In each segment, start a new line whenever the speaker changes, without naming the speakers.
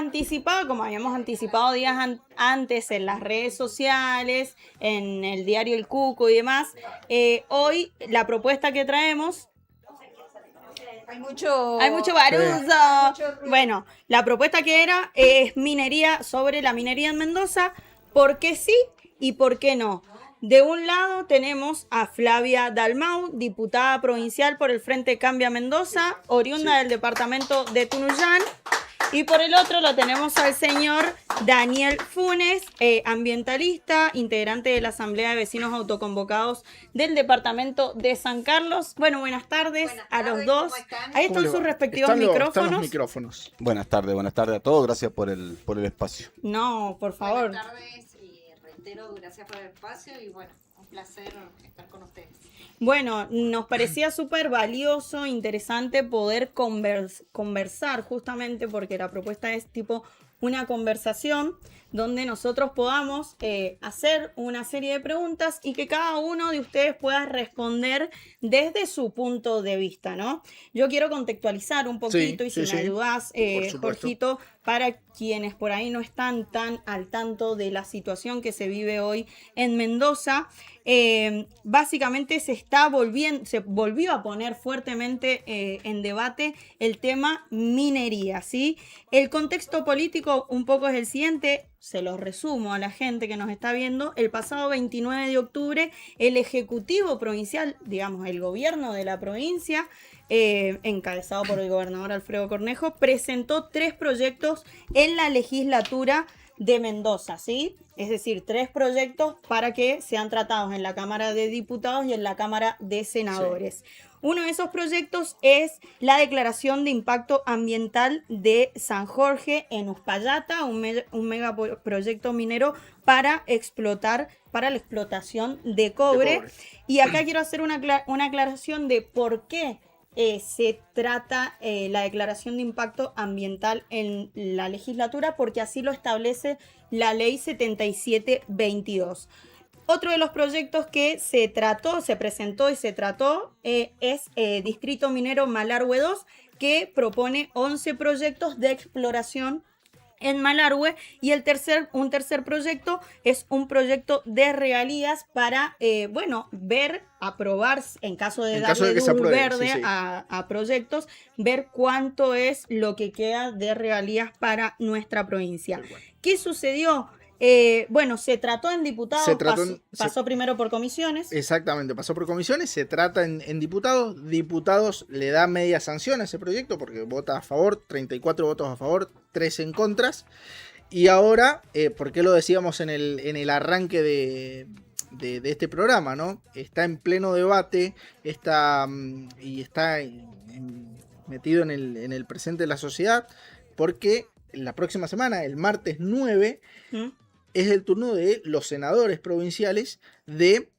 anticipado, como habíamos anticipado días antes en las redes sociales, en el diario El Cuco y demás, hoy la propuesta que traemos... Hay mucho baruzo. Bueno, la propuesta que era es minería, sobre la minería en Mendoza, ¿por qué sí y por qué no? De un lado tenemos a Flavia Dalmau, diputada provincial por el Frente Cambia Mendoza, oriunda del departamento de Tunuyán. Y por el otro lo tenemos al señor Daniel Funes, ambientalista, integrante de la Asamblea de Vecinos Autoconvocados del departamento de San Carlos. Bueno, buenas tardes a los dos. Ahí están sus respectivos micrófonos.
Están los micrófonos.
Buenas tardes a todos. Gracias por el espacio.
No, por favor.
Buenas tardes y reitero, gracias por el espacio y bueno, un placer estar con ustedes.
Bueno, nos parecía súper valioso, interesante poder conversar justamente porque la propuesta es tipo una conversación donde nosotros podamos hacer una serie de preguntas y que cada uno de ustedes pueda responder desde su punto de vista, ¿no? Yo quiero contextualizar un poquito y si me ayudás, Jorgito, para quienes por ahí no están tan al tanto de la situación que se vive hoy en Mendoza. Básicamente se volvió a poner fuertemente en debate el tema minería, ¿sí? El contexto político un poco es el siguiente, se lo resumo a la gente que nos está viendo. El pasado 29 de octubre, el Ejecutivo Provincial, digamos el gobierno de la provincia, encabezado por el gobernador Alfredo Cornejo, presentó 3 proyectos en la legislatura de Mendoza, ¿sí? Es decir, 3 proyectos para que sean tratados en la Cámara de Diputados y en la Cámara de Senadores. Sí. Uno de esos proyectos es la declaración de impacto ambiental de San Jorge en Uspallata, un megaproyecto minero para la explotación de cobre. Y acá quiero hacer una aclaración de por qué se trata la declaración de impacto ambiental en la legislatura, porque así lo establece la ley 7722. Otro de los proyectos que se presentó y se trató es Distrito Minero Malargüe 2, que propone 11 proyectos de exploración en Malargüe, y un tercer proyecto es un proyecto de regalías para, aprobar, en caso de darle luz verde a proyectos, ver cuánto es lo que queda de regalías para nuestra provincia. ¿Qué sucedió? Se trató en diputados, pasó primero por comisiones.
Exactamente, pasó por comisiones, se trata en diputados. Diputados le da media sanción a ese proyecto porque vota a favor, 34 votos a favor, 3 en contras. Y ahora, ¿por qué lo decíamos en el arranque de este programa, ¿no? Está en pleno debate, está metido en el presente de la sociedad, porque la próxima semana, el martes 9, es el turno de los senadores provinciales de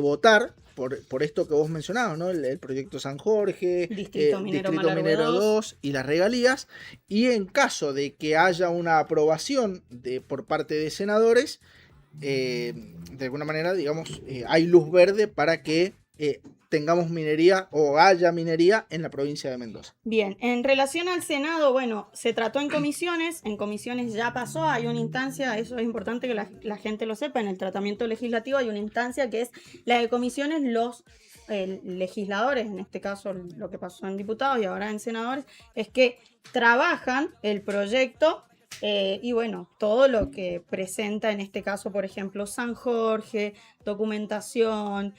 votar por esto que vos mencionabas, ¿no? El proyecto San Jorge,
Distrito Minero
Minero 2 y las regalías. Y en caso de que haya una aprobación por parte de senadores, de alguna manera, digamos, hay luz verde para que tengamos minería o haya minería en la provincia de Mendoza.
Bien, en relación al Senado, se trató en comisiones ya pasó, hay una instancia, eso es importante que la gente lo sepa, en el tratamiento legislativo hay una instancia que es la de comisiones, los legisladores, en este caso lo que pasó en diputados y ahora en senadores, es que trabajan el proyecto. Todo lo que presenta en este caso, por ejemplo, San Jorge, documentación,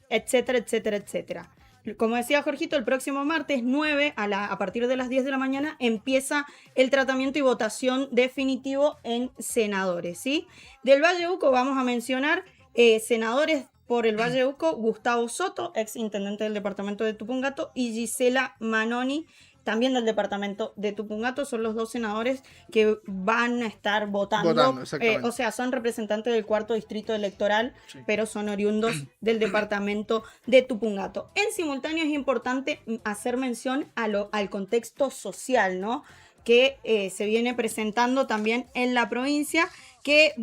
etcétera, etcétera, etcétera. Como decía Jorgito, el próximo martes 9 a partir de las 10 de la mañana empieza el tratamiento y votación definitivo en senadores, ¿sí? Del Valle Uco vamos a mencionar senadores por el Valle Uco: Gustavo Soto, ex intendente del departamento de Tupungato, y Gisela Manoni, también del departamento de Tupungato. Son los 2 senadores que van a estar votando, son representantes del 4º distrito electoral, sí, pero son oriundos del departamento de Tupungato. En simultáneo es importante hacer mención al contexto social, ¿no?, que se viene presentando también en la provincia, que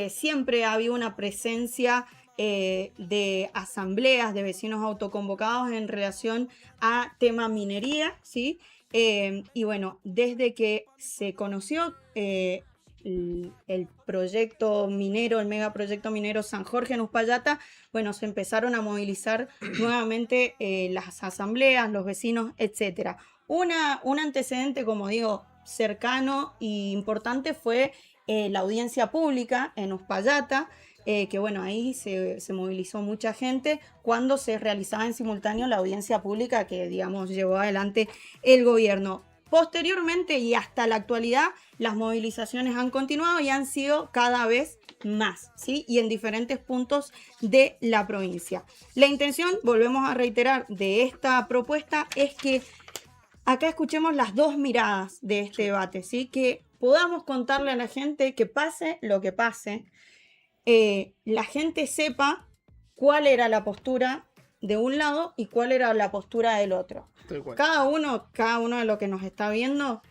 siempre ha habido una presencia de asambleas de vecinos autoconvocados en relación a tema minería, ¿sí? Y bueno, desde que se conoció el proyecto minero, el megaproyecto minero San Jorge en Uspallata, bueno, se empezaron a movilizar nuevamente las asambleas, los vecinos, etcétera. Un antecedente, como digo, cercano e importante fue la audiencia pública en Uspallata, que bueno, ahí se movilizó mucha gente cuando se realizaba en simultáneo la audiencia pública que, digamos, llevó adelante el gobierno. Posteriormente y hasta la actualidad, las movilizaciones han continuado y han sido cada vez más, ¿sí? Y en diferentes puntos de la provincia. La intención, volvemos a reiterar, de esta propuesta es que acá escuchemos las dos miradas de este debate, ¿sí? Que podamos contarle a la gente que pase lo que pase, la gente sepa cuál era la postura de un lado y cuál era la postura del otro. Cada uno de los que nos está viendo,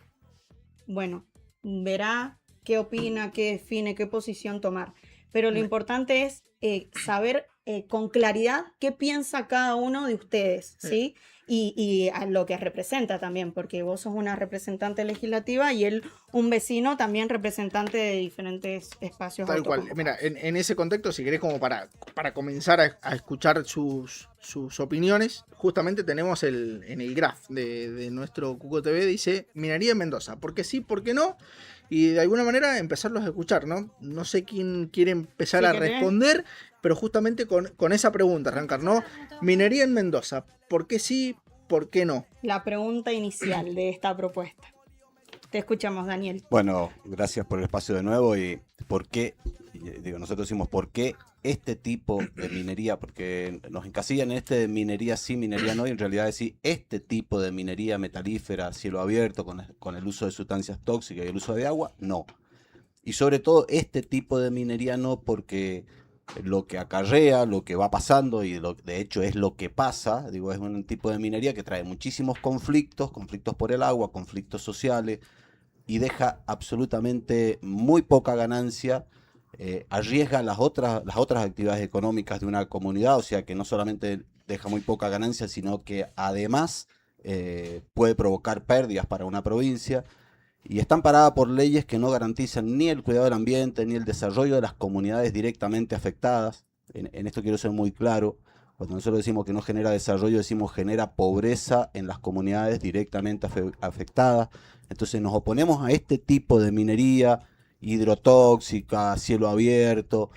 bueno, verá qué opina, qué define, qué posición tomar. Pero lo importante es saber con claridad qué piensa cada uno de ustedes, ¿sí? Y a lo que representa también, porque vos sos una representante legislativa y él un vecino también representante de diferentes espacios.
Tal cual. Mira, en ese contexto, si querés como para comenzar a escuchar sus opiniones, justamente tenemos en el graph de nuestro Cuco TV, dice minería en Mendoza, porque sí, porque no, y de alguna manera empezarlos a escuchar, ¿no? No sé quién quiere empezar a responder, pero justamente con esa pregunta arrancar, ¿no? Minería en Mendoza, ¿por qué sí, por qué no?
La pregunta inicial de esta propuesta. Te escuchamos, Daniel.
Bueno, gracias por el espacio de nuevo. Y por qué, digo, nosotros decimos por qué este tipo de minería, porque nos encasillan en este de minería sí, minería no, y en realidad decir este tipo de minería metalífera a cielo abierto con el uso de sustancias tóxicas y el uso de agua, no. Y sobre todo este tipo de minería no, porque lo que acarrea, lo que va pasando, y de hecho es lo que pasa, digo, es un tipo de minería que trae muchísimos conflictos por el agua, conflictos sociales, y deja absolutamente muy poca ganancia, arriesga las otras actividades económicas de una comunidad, o sea que no solamente deja muy poca ganancia, sino que además puede provocar pérdidas para una provincia, y está amparada por leyes que no garantizan ni el cuidado del ambiente ni el desarrollo de las comunidades directamente afectadas. En esto quiero ser muy claro. Cuando nosotros decimos que no genera desarrollo, decimos genera pobreza en las comunidades directamente afectadas. Entonces nos oponemos a este tipo de minería hidrotóxica, cielo abierto,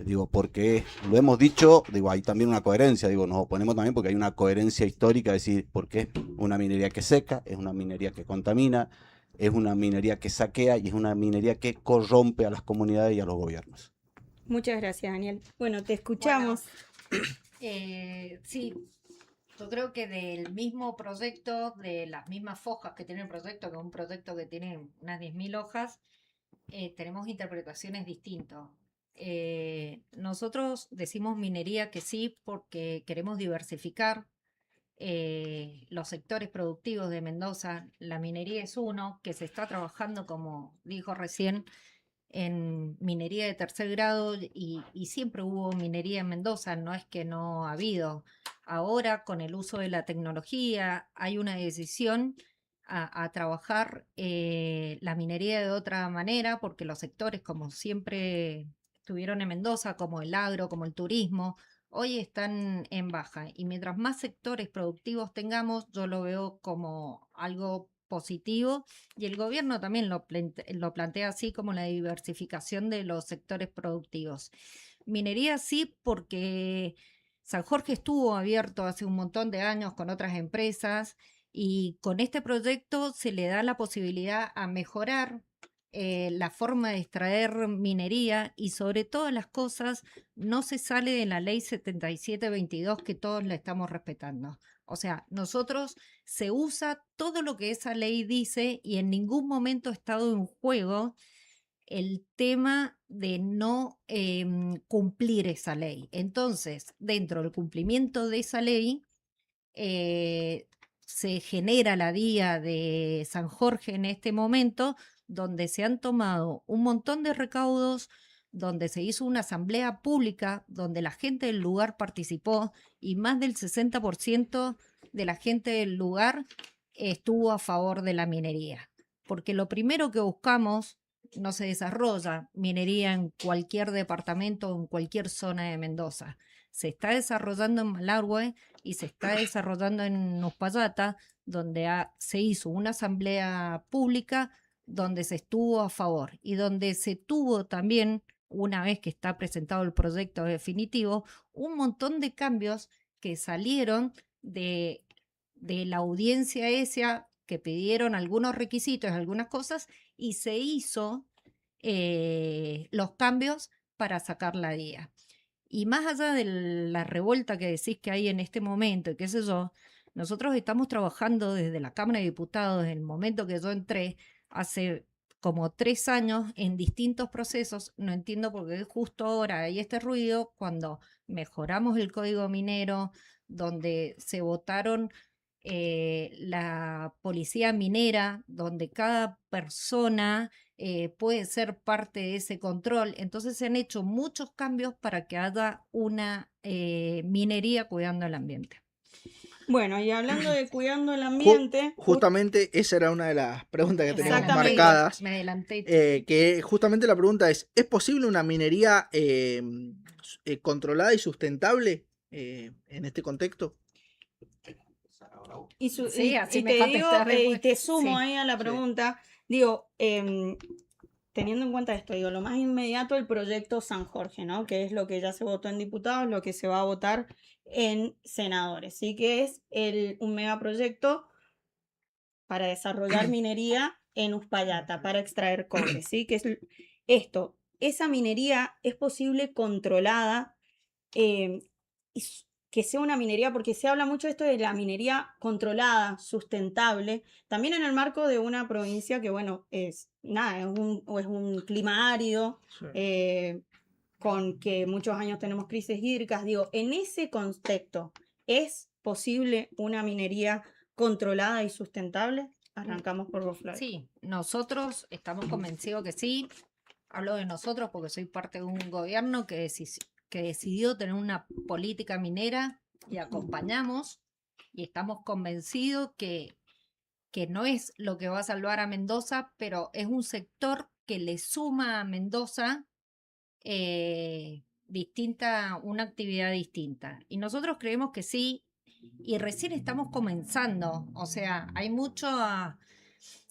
digo, porque lo hemos dicho, digo, hay también una coherencia, digo, nos oponemos también porque hay una coherencia histórica, es decir, porque es una minería que seca, es una minería que contamina, es una minería que saquea y es una minería que corrompe a las comunidades y a los gobiernos.
Muchas gracias, Daniel. Bueno, te escuchamos.
Sí, yo creo que del mismo proyecto, de las mismas hojas que tiene el proyecto, que es un proyecto que tiene unas 10.000 hojas, tenemos interpretaciones distintas. Nosotros decimos minería que sí porque queremos diversificar los sectores productivos de Mendoza. La minería es uno que se está trabajando, como dijo recién, en minería de tercer grado y siempre hubo minería en Mendoza, no es que no ha habido. Ahora, con el uso de la tecnología, hay una decisión a trabajar la minería de otra manera, porque los sectores, como siempre estuvieron en Mendoza, como el agro, como el turismo, hoy están en baja. Y mientras más sectores productivos tengamos, yo lo veo como algo positivo, y el gobierno también lo plantea así, como la diversificación de los sectores productivos. Minería sí, porque San Jorge estuvo abierto hace un montón de años con otras empresas, y con este proyecto se le da la posibilidad a mejorar la forma de extraer minería, y sobre todas las cosas no se sale de la ley 7722 que todos la estamos respetando. O sea, nosotros se usa todo lo que esa ley dice y en ningún momento ha estado en juego el tema de no cumplir esa ley. Entonces, dentro del cumplimiento de esa ley, se genera la vía de San Jorge en este momento, donde se han tomado un montón de recaudos, donde se hizo una asamblea pública, donde la gente del lugar participó, y más del 60% de la gente del lugar estuvo a favor de la minería, porque lo primero que buscamos, no se desarrolla minería en cualquier departamento o en cualquier zona de Mendoza. Se está desarrollando en Malargüe y se está desarrollando en Uspallata, donde se hizo una asamblea pública donde se estuvo a favor y donde se tuvo también, una vez que está presentado el proyecto definitivo, un montón de cambios que salieron de la audiencia esa, que pidieron algunos requisitos, algunas cosas, y se hizo los cambios para sacar la DIA. Y más allá de la revuelta que decís que hay en este momento, y qué sé yo, nosotros estamos trabajando desde la Cámara de Diputados, en el momento que yo entré, hace como 3 años, en distintos procesos. No entiendo por qué justo ahora hay este ruido, cuando mejoramos el código minero, donde se votaron la policía minera, donde cada persona puede ser parte de ese control. Entonces se han hecho muchos cambios para que haya una minería cuidando el ambiente.
Bueno, y hablando de cuidando el ambiente,
Justamente esa era una de las preguntas que teníamos
Exactamente.
marcadas.
Me adelanté.
Que justamente la pregunta ¿es posible una minería controlada y sustentable en este contexto?
Sí, así
y
me
te digo,
contestaré,
y te sumo
sí.
ahí a la pregunta, digo, teniendo en cuenta esto, digo, lo más inmediato, el proyecto San Jorge, ¿no? Que es lo que ya se votó en diputados, lo que se va a votar en senadores, ¿sí? Que es un megaproyecto para desarrollar minería en Uspallata, para extraer cobre, ¿sí? Que es esto, esa minería es posible controlada, y que sea una minería, porque se habla mucho de esto de la minería controlada, sustentable, también en el marco de una provincia que, bueno, es un clima árido,
Sí.
con que muchos años tenemos crisis hídricas. Digo, en ese contexto, ¿es posible una minería controlada y sustentable? Arrancamos por vos, Flavia.
Sí, nosotros estamos convencidos que sí. Hablo de nosotros porque soy parte de un gobierno que decidió tener una política minera y acompañamos, y estamos convencidos que no es lo que va a salvar a Mendoza, pero es un sector que le suma a Mendoza una actividad distinta. Y nosotros creemos que sí, y recién estamos comenzando. O sea, hay mucho,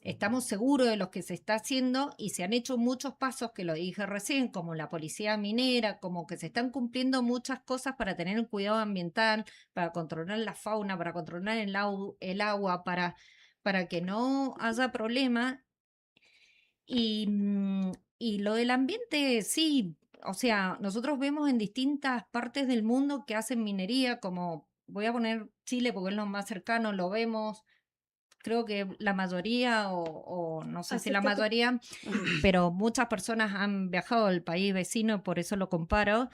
estamos seguros de lo que se está haciendo y se han hecho muchos pasos, que lo dije recién, como la policía minera, como que se están cumpliendo muchas cosas para tener el cuidado ambiental, para controlar la fauna, para controlar el agua, para que no haya problema. Y lo del ambiente, sí, o sea, nosotros vemos en distintas partes del mundo que hacen minería, como voy a poner Chile porque es lo más cercano, lo vemos, creo que la mayoría, o no sé si la mayoría, pero muchas personas han viajado al país vecino, por eso lo comparo,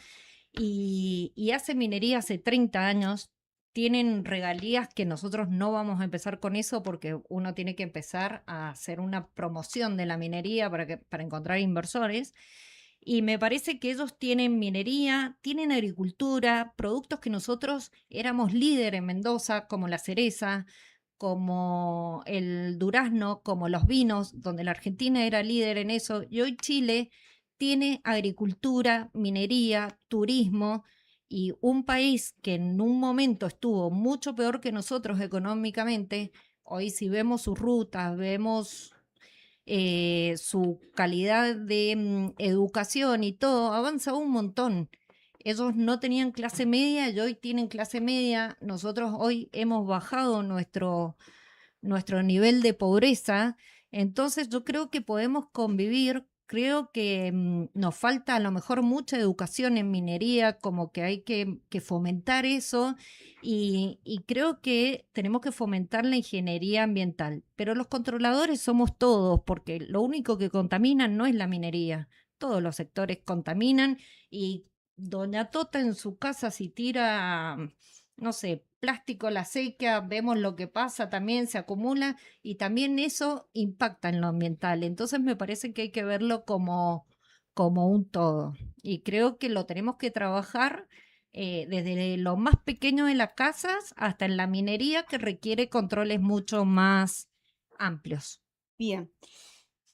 y hacen minería hace 30 años. Tienen regalías que nosotros no vamos a empezar con eso, porque uno tiene que empezar a hacer una promoción de la minería para encontrar inversores. Y me parece que ellos tienen minería, tienen agricultura, productos que nosotros éramos líder en Mendoza, como la cereza, como el durazno, como los vinos, donde la Argentina era líder en eso. Y hoy Chile tiene agricultura, minería, turismo, y un país que en un momento estuvo mucho peor que nosotros económicamente. Hoy, si vemos sus rutas, vemos su calidad de educación y todo, avanza un montón. Ellos no tenían clase media y hoy tienen clase media. Nosotros hoy hemos bajado nuestro nivel de pobreza. Entonces yo creo que podemos convivir. Creo que nos falta a lo mejor mucha educación en minería, como que hay que fomentar eso, y creo que tenemos que fomentar la ingeniería ambiental. Pero los controladores somos todos, porque lo único que contaminan no es la minería. Todos los sectores contaminan, y doña Tota en su casa, si tira, no sé, plástico a la seca, vemos lo que pasa, también se acumula, y también eso impacta en lo ambiental. Entonces me parece que hay que verlo como un todo, y creo que lo tenemos que trabajar desde lo más pequeño de las casas hasta en la minería, que requiere controles mucho más amplios.
Bien.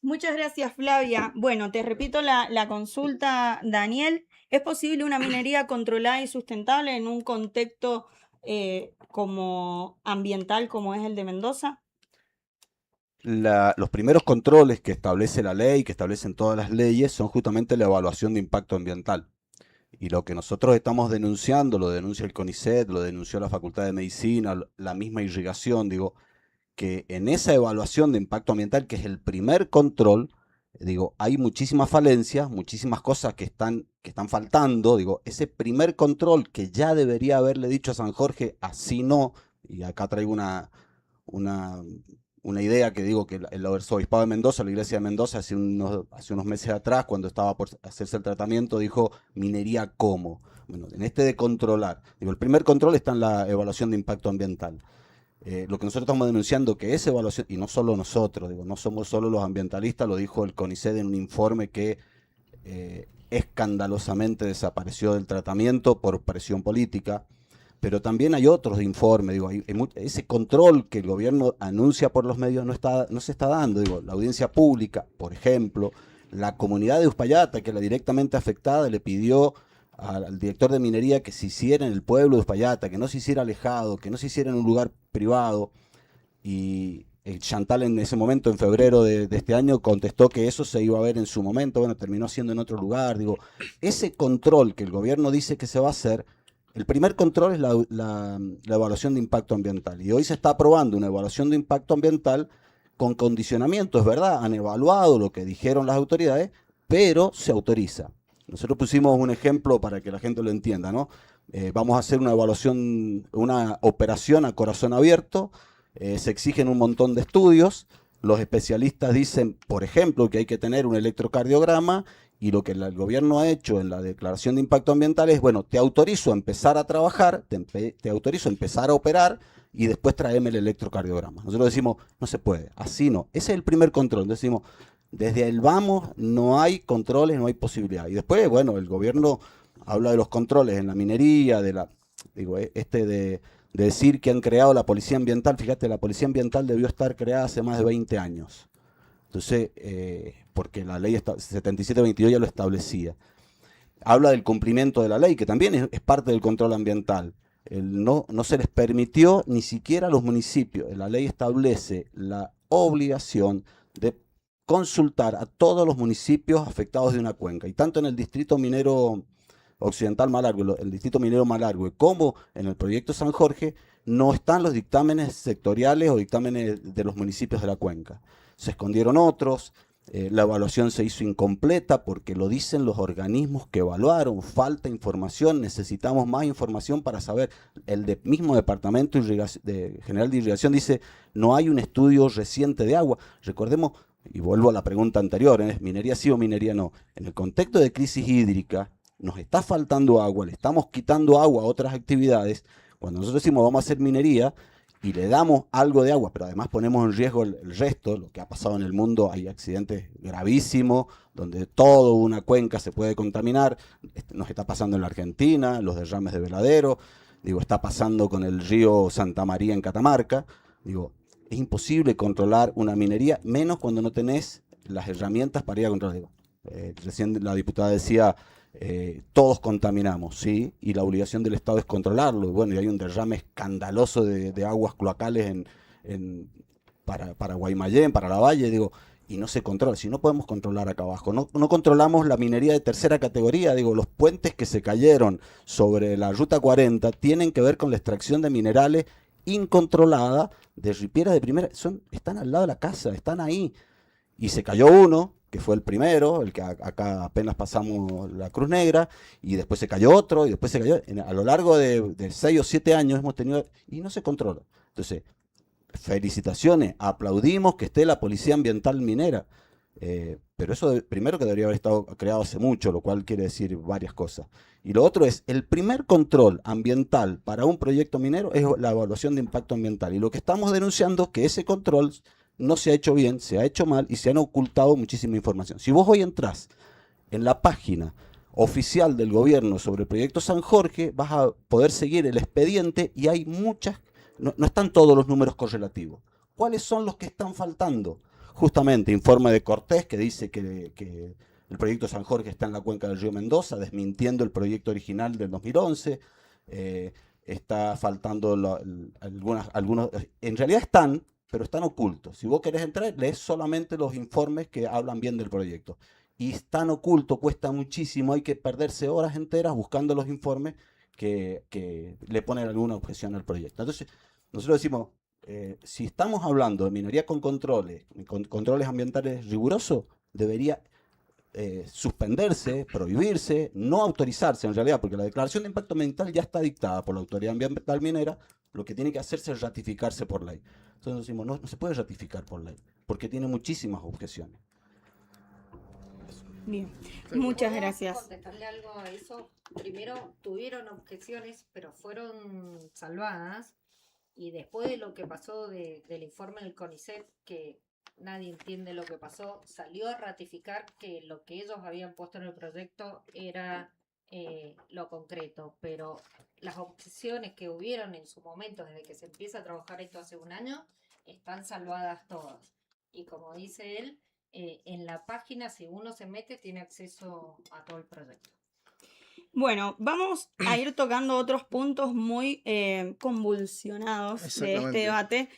Muchas gracias, Flavia. Bueno, te repito la consulta, Daniel. ¿Es posible una minería controlada y sustentable en un contexto como ambiental como es el de Mendoza?
Los primeros controles que establece la ley, que establecen todas las leyes, son justamente la evaluación de impacto ambiental. Y lo que nosotros estamos denunciando, lo denuncia el CONICET, lo denunció la Facultad de Medicina, la misma irrigación, digo, que en esa evaluación de impacto ambiental, que es el primer control, digo, hay muchísimas falencias, muchísimas cosas que están faltando, digo, ese primer control que ya debería haberle dicho a San Jorge, así no, y acá traigo una idea que digo que el arzobispado de Mendoza, la iglesia de Mendoza, hace unos meses atrás, cuando estaba por hacerse el tratamiento, dijo minería cómo. Bueno, en este de controlar, digo, el primer control está en la evaluación de impacto ambiental. Lo que nosotros estamos denunciando, que esa evaluación, y no solo nosotros, digo, no somos solo los ambientalistas, lo dijo el CONICET en un informe que escandalosamente desapareció del tratamiento por presión política, pero también hay otros informes, digo, ese control que el gobierno anuncia por los medios no se está dando, digo, la audiencia pública, por ejemplo, la comunidad de Uspallata, que es la directamente afectada, le pidió al director de minería que se hiciera en el pueblo de Uspallata, que no se hiciera alejado, que no se hiciera en un lugar privado, y Chantal en ese momento, en febrero de este año, contestó que eso se iba a ver en su momento, bueno, terminó siendo en otro lugar, digo, ese control que el gobierno dice que se va a hacer, el primer control es la evaluación de impacto ambiental, y hoy se está aprobando una evaluación de impacto ambiental con condicionamiento, es verdad, han evaluado lo que dijeron las autoridades, pero se autoriza. Nosotros pusimos un ejemplo para que la gente lo entienda, ¿no? Vamos a hacer una evaluación, una operación a corazón abierto, se exigen un montón de estudios, los especialistas dicen, por ejemplo, que hay que tener un electrocardiograma, y lo que el gobierno ha hecho en la declaración de impacto ambiental es, bueno, te autorizo a empezar a trabajar, te autorizo a empezar a operar, y después tráeme el electrocardiograma. Nosotros decimos, no se puede, así no. Ese es el primer control. Decimos, desde el vamos no hay controles, no hay posibilidad. Y después, bueno, el gobierno habla de los controles en la minería, de decir que han creado la policía ambiental. Fíjate, la policía ambiental debió estar creada hace más de 20 años. Entonces, porque la ley 7722 ya lo establecía. Habla del cumplimiento de la ley, que también es parte del control ambiental. No se les permitió ni siquiera a los municipios. La ley establece la obligación de consultar a todos los municipios afectados de una cuenca. Y tanto en el distrito minero occidental Malargüe, el distrito minero Malargüe, como en el proyecto San Jorge, no están los dictámenes sectoriales o dictámenes de los municipios de la cuenca. Se escondieron otros, la evaluación se hizo incompleta porque lo dicen los organismos que evaluaron, falta información, necesitamos más información para saber. El mismo Departamento General de Irrigación dice, no hay un estudio reciente de agua. Recordemos, y vuelvo a la pregunta anterior, ¿es minería sí o minería no? En el contexto de crisis hídrica, nos está faltando agua, le estamos quitando agua a otras actividades. Cuando nosotros decimos vamos a hacer minería y le damos algo de agua, pero además ponemos en riesgo el resto, lo que ha pasado en el mundo, hay accidentes gravísimos, donde toda una cuenca se puede contaminar, nos está pasando en la Argentina, los derrames de Veladero, está pasando con el río Santa María en Catamarca, es imposible controlar una minería, menos cuando no tenés las herramientas para ir a controlar. Recién la diputada decía, todos contaminamos, ¿sí? Y la obligación del Estado es controlarlo. Y bueno, y hay un derrame escandaloso de aguas cloacales para Guaymallén, para La Valle, y no se controla. Si no podemos controlar acá abajo, no controlamos la minería de tercera categoría, los puentes que se cayeron sobre la Ruta 40 tienen que ver con la extracción de minerales incontrolada de ripieras de primera, están al lado de la casa, están ahí. Y se cayó uno, que fue el primero, el que acá apenas pasamos la Cruz Negra, y después se cayó otro, y después se cayó. A lo largo de 6 o 7 años hemos tenido, y no se controla. Entonces, felicitaciones, aplaudimos que esté la Policía Ambiental Minera, pero eso primero que debería haber estado creado hace mucho, lo cual quiere decir varias cosas. Y lo otro es, el primer control ambiental para un proyecto minero es la evaluación de impacto ambiental, y lo que estamos denunciando es que ese control no se ha hecho bien, se ha hecho mal y se han ocultado muchísima información. Si vos hoy entrás en la página oficial del gobierno sobre el proyecto San Jorge, vas a poder seguir el expediente y hay muchas, no están todos los números correlativos. ¿Cuáles son los que están faltando? Justamente, informe de Cortés que dice que el proyecto San Jorge está en la cuenca del río Mendoza, desmintiendo el proyecto original del 2011. Está faltando algunos, en realidad están, pero están ocultos. Si vos querés entrar, lees solamente los informes que hablan bien del proyecto. Y están ocultos, cuesta muchísimo, hay que perderse horas enteras buscando los informes que le ponen alguna objeción al proyecto. Entonces, nosotros decimos, si estamos hablando de minería con controles ambientales rigurosos, debería suspenderse, prohibirse, no autorizarse en realidad, porque la declaración de impacto ambiental ya está dictada por la Autoridad Ambiental Minera, lo que tiene que hacerse es ratificarse por ley. Entonces decimos, no se puede ratificar por ley, porque tiene muchísimas objeciones.
Bien, muchas
¿Puedo
gracias.
contestarle algo a eso? Primero, tuvieron objeciones, pero fueron salvadas. Y después de lo que pasó del informe del CONICET, que nadie entiende lo que pasó, salió a ratificar que lo que ellos habían puesto en el proyecto era lo concreto. Pero las objeciones que hubieron en su momento, desde que se empieza a trabajar esto hace un año, están salvadas todas. Y como dice él, en la página, si uno se mete, tiene acceso a todo el proyecto.
Bueno, vamos a ir tocando otros puntos muy convulsionados de este
Exactamente.
debate.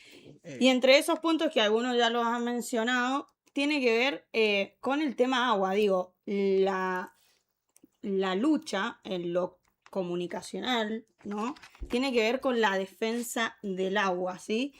Y entre esos puntos que algunos ya los han mencionado, tiene que ver con el tema agua. Digo, la lucha en lo comunicacional, ¿no? Tiene que ver con la defensa del agua, ¿sí?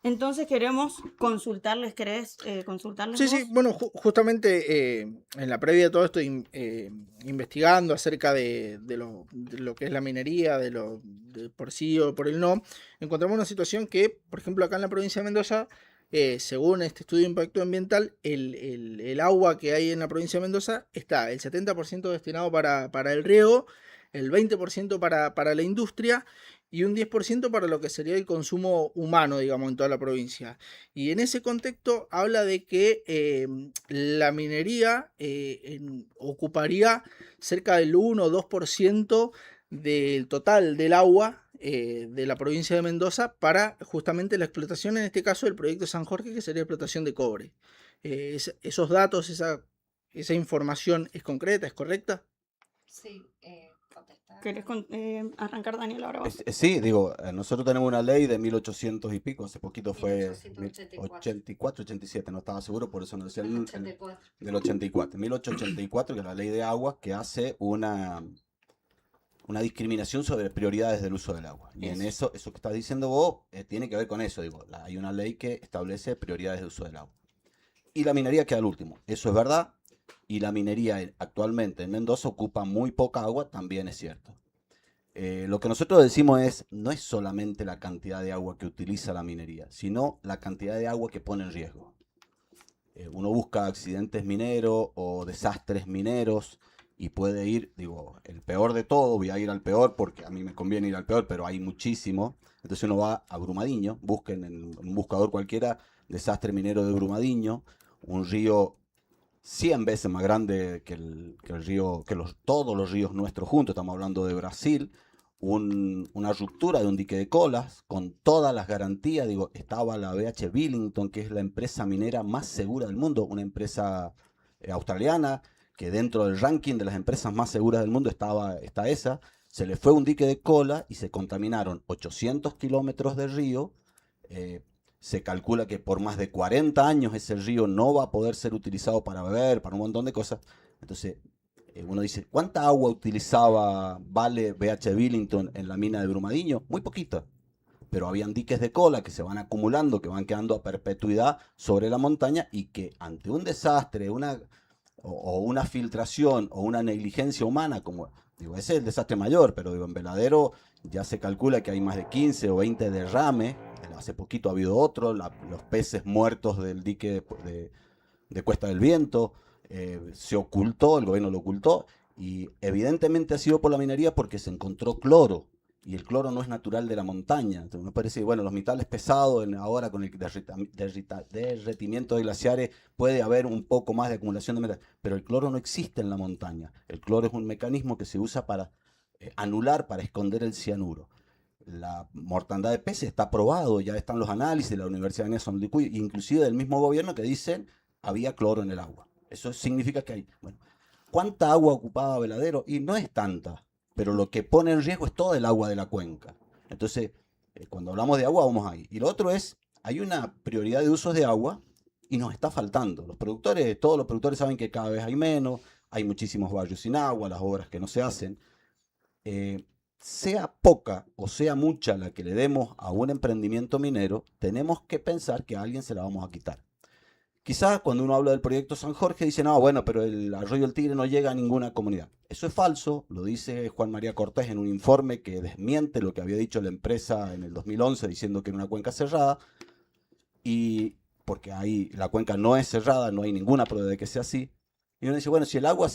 Entonces queremos consultarles, ¿querés consultarles
Sí,
vos?
sí, bueno, justamente en la previa de todo esto, investigando acerca de lo que es la minería, de por sí o por el no, encontramos una situación que, por ejemplo, acá en la provincia de Mendoza, según este estudio de impacto ambiental, el agua que hay en la provincia de Mendoza está el 70% destinado para el riego, el 20% para la industria y un 10% para lo que sería el consumo humano, digamos, en toda la provincia. Y en ese contexto habla de que la minería ocuparía cerca del 1 o 2% del total del agua de la provincia de Mendoza para justamente la explotación, en este caso del proyecto San Jorge, que sería explotación de cobre. Esos datos, esa información es concreta, es correcta.
Sí, contestar.
¿Querés arrancar, Daniel, ahora vos?
Sí, digo, nosotros tenemos una ley de 1800 y pico, hace poquito fue
1884.
84, 87, no estaba seguro, por eso no decía
Del 84.
del 84, 1884, que es la ley de agua, que hace una discriminación sobre prioridades del uso del agua. Y en eso que estás diciendo vos, tiene que ver con eso, digo, hay una ley que establece prioridades de uso del agua. Y la minería queda al último, eso es verdad, y la minería actualmente en Mendoza ocupa muy poca agua, también es cierto. Lo que nosotros decimos no es solamente la cantidad de agua que utiliza la minería, sino la cantidad de agua que pone en riesgo. Uno busca accidentes mineros o desastres mineros y puede ir, digo, el peor de todo, voy a ir al peor porque a mí me conviene ir al peor, pero hay muchísimo. Entonces uno va a Brumadinho, busquen en un buscador cualquiera, desastre minero de Brumadinho, un río 100 veces más grande que el río, todos los ríos nuestros juntos, estamos hablando de Brasil, una ruptura de un dique de colas, con todas las garantías, digo, estaba la BH Billington, que es la empresa minera más segura del mundo, una empresa australiana, que dentro del ranking de las empresas más seguras del mundo está esa, se le fue un dique de cola y se contaminaron 800 kilómetros de río. Se calcula que por más de 40 años ese río no va a poder ser utilizado para beber, para un montón de cosas. Entonces, uno dice, ¿cuánta agua utilizaba Vale BH Billington en la mina de Brumadinho? Muy poquita. Pero habían diques de cola que se van acumulando, que van quedando a perpetuidad sobre la montaña y que ante un desastre, o una filtración o una negligencia humana, como digo, ese es el desastre mayor, pero digo, en Veladero ya se calcula que hay más de 15 o 20 derrames. Hace poquito ha habido otro, los peces muertos del dique de Cuesta del Viento, se ocultó, el gobierno lo ocultó, y evidentemente ha sido por la minería porque se encontró cloro. y el cloro no es natural de la montaña. Entonces me parece que, bueno, los metales pesados, ahora con el derretimiento de glaciares, puede haber un poco más de acumulación de metales, pero el cloro no existe en la montaña. El cloro es un mecanismo que se usa para anular, para esconder el cianuro. La mortandad de peces está probado, ya están los análisis de la Universidad de Nelson, inclusive del mismo gobierno, que dicen había cloro en el agua. Eso significa que hay... Bueno, ¿cuánta agua ocupaba Veladero? Y no es tanta, pero lo que pone en riesgo es todo el agua de la cuenca. Entonces, cuando hablamos de agua, vamos ahí. Y lo otro es, hay una prioridad de usos de agua y nos está faltando. Los productores, todos los productores saben que cada vez hay menos, hay muchísimos barrios sin agua, las obras que no se hacen. Sea poca o sea mucha la que le demos a un emprendimiento minero, tenemos que pensar que a alguien se la vamos a quitar. Quizás cuando uno habla del proyecto San Jorge dice, no, bueno, pero el Arroyo del Tigre no llega a ninguna comunidad. Eso es falso, lo dice Juan María Cortés en un informe que desmiente lo que había dicho la empresa en el 2011 diciendo que era una cuenca cerrada, y porque ahí la cuenca no es cerrada, no hay ninguna prueba de que sea así. Y uno dice, bueno, si el agua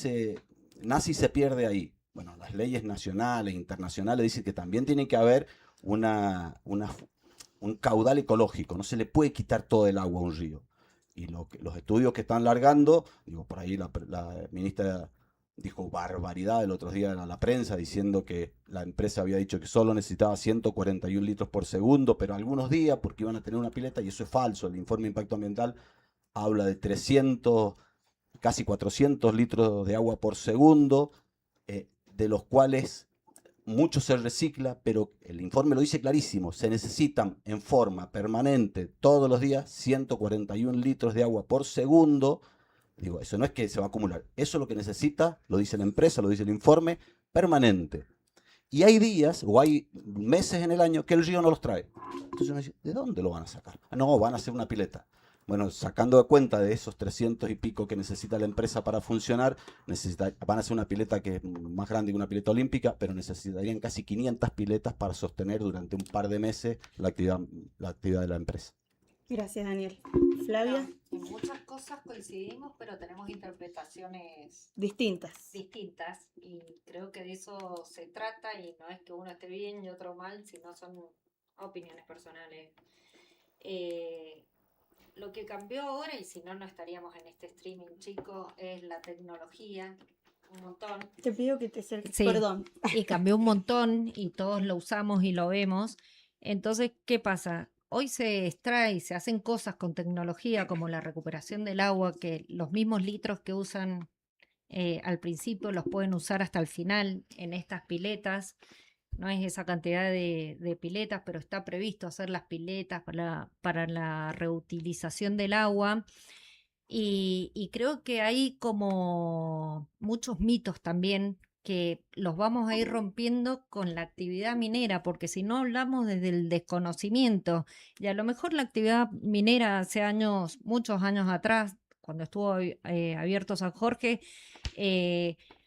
nace y se pierde ahí, bueno, las leyes nacionales e internacionales dicen que también tiene que haber un caudal ecológico, no se le puede quitar todo el agua a un río. Y los estudios que están largando, digo, por ahí la ministra dijo barbaridad el otro día a la prensa diciendo que la empresa había dicho que solo necesitaba 141 litros por segundo, pero algunos días porque iban a tener una pileta, y eso es falso. El informe de impacto ambiental habla de 300, casi 400 litros de agua por segundo, de los cuales mucho se recicla, pero el informe lo dice clarísimo, se necesitan en forma permanente todos los días 141 litros de agua por segundo. Digo, eso no es que se va a acumular, eso es lo que necesita, lo dice la empresa, lo dice el informe, permanente. Y hay días o hay meses en el año que el río no los trae. Entonces uno dice, ¿de dónde lo van a sacar? Ah, no, van a hacer una pileta. Bueno, sacando de cuenta de esos 300 y pico que necesita la empresa para funcionar, van a hacer una pileta que es más grande que una pileta olímpica, pero necesitarían casi 500 piletas para sostener durante un par de meses la actividad de la empresa.
Gracias, Daniel. Flavia.
En muchas cosas coincidimos, pero tenemos interpretaciones
Distintas.
y creo que de eso se trata, y no es que uno esté bien y otro mal, sino son opiniones personales. Lo que cambió ahora, y si no, no estaríamos en este streaming, chico, es la tecnología, un montón.
Te pido que te acerques.
Sí,
Perdón.
y cambió un montón y todos lo usamos y lo vemos. Entonces, ¿qué pasa? Hoy se extrae y se hacen cosas con tecnología como la recuperación del agua, que los mismos litros que usan al principio los pueden usar hasta el final en estas piletas. No es esa cantidad de piletas, pero está previsto hacer las piletas para la reutilización del agua. Y creo que hay como muchos mitos también que los vamos a ir rompiendo con la actividad minera, porque si no hablamos desde el desconocimiento, y a lo mejor la actividad minera hace años, muchos años atrás, cuando estuvo abierto San Jorge,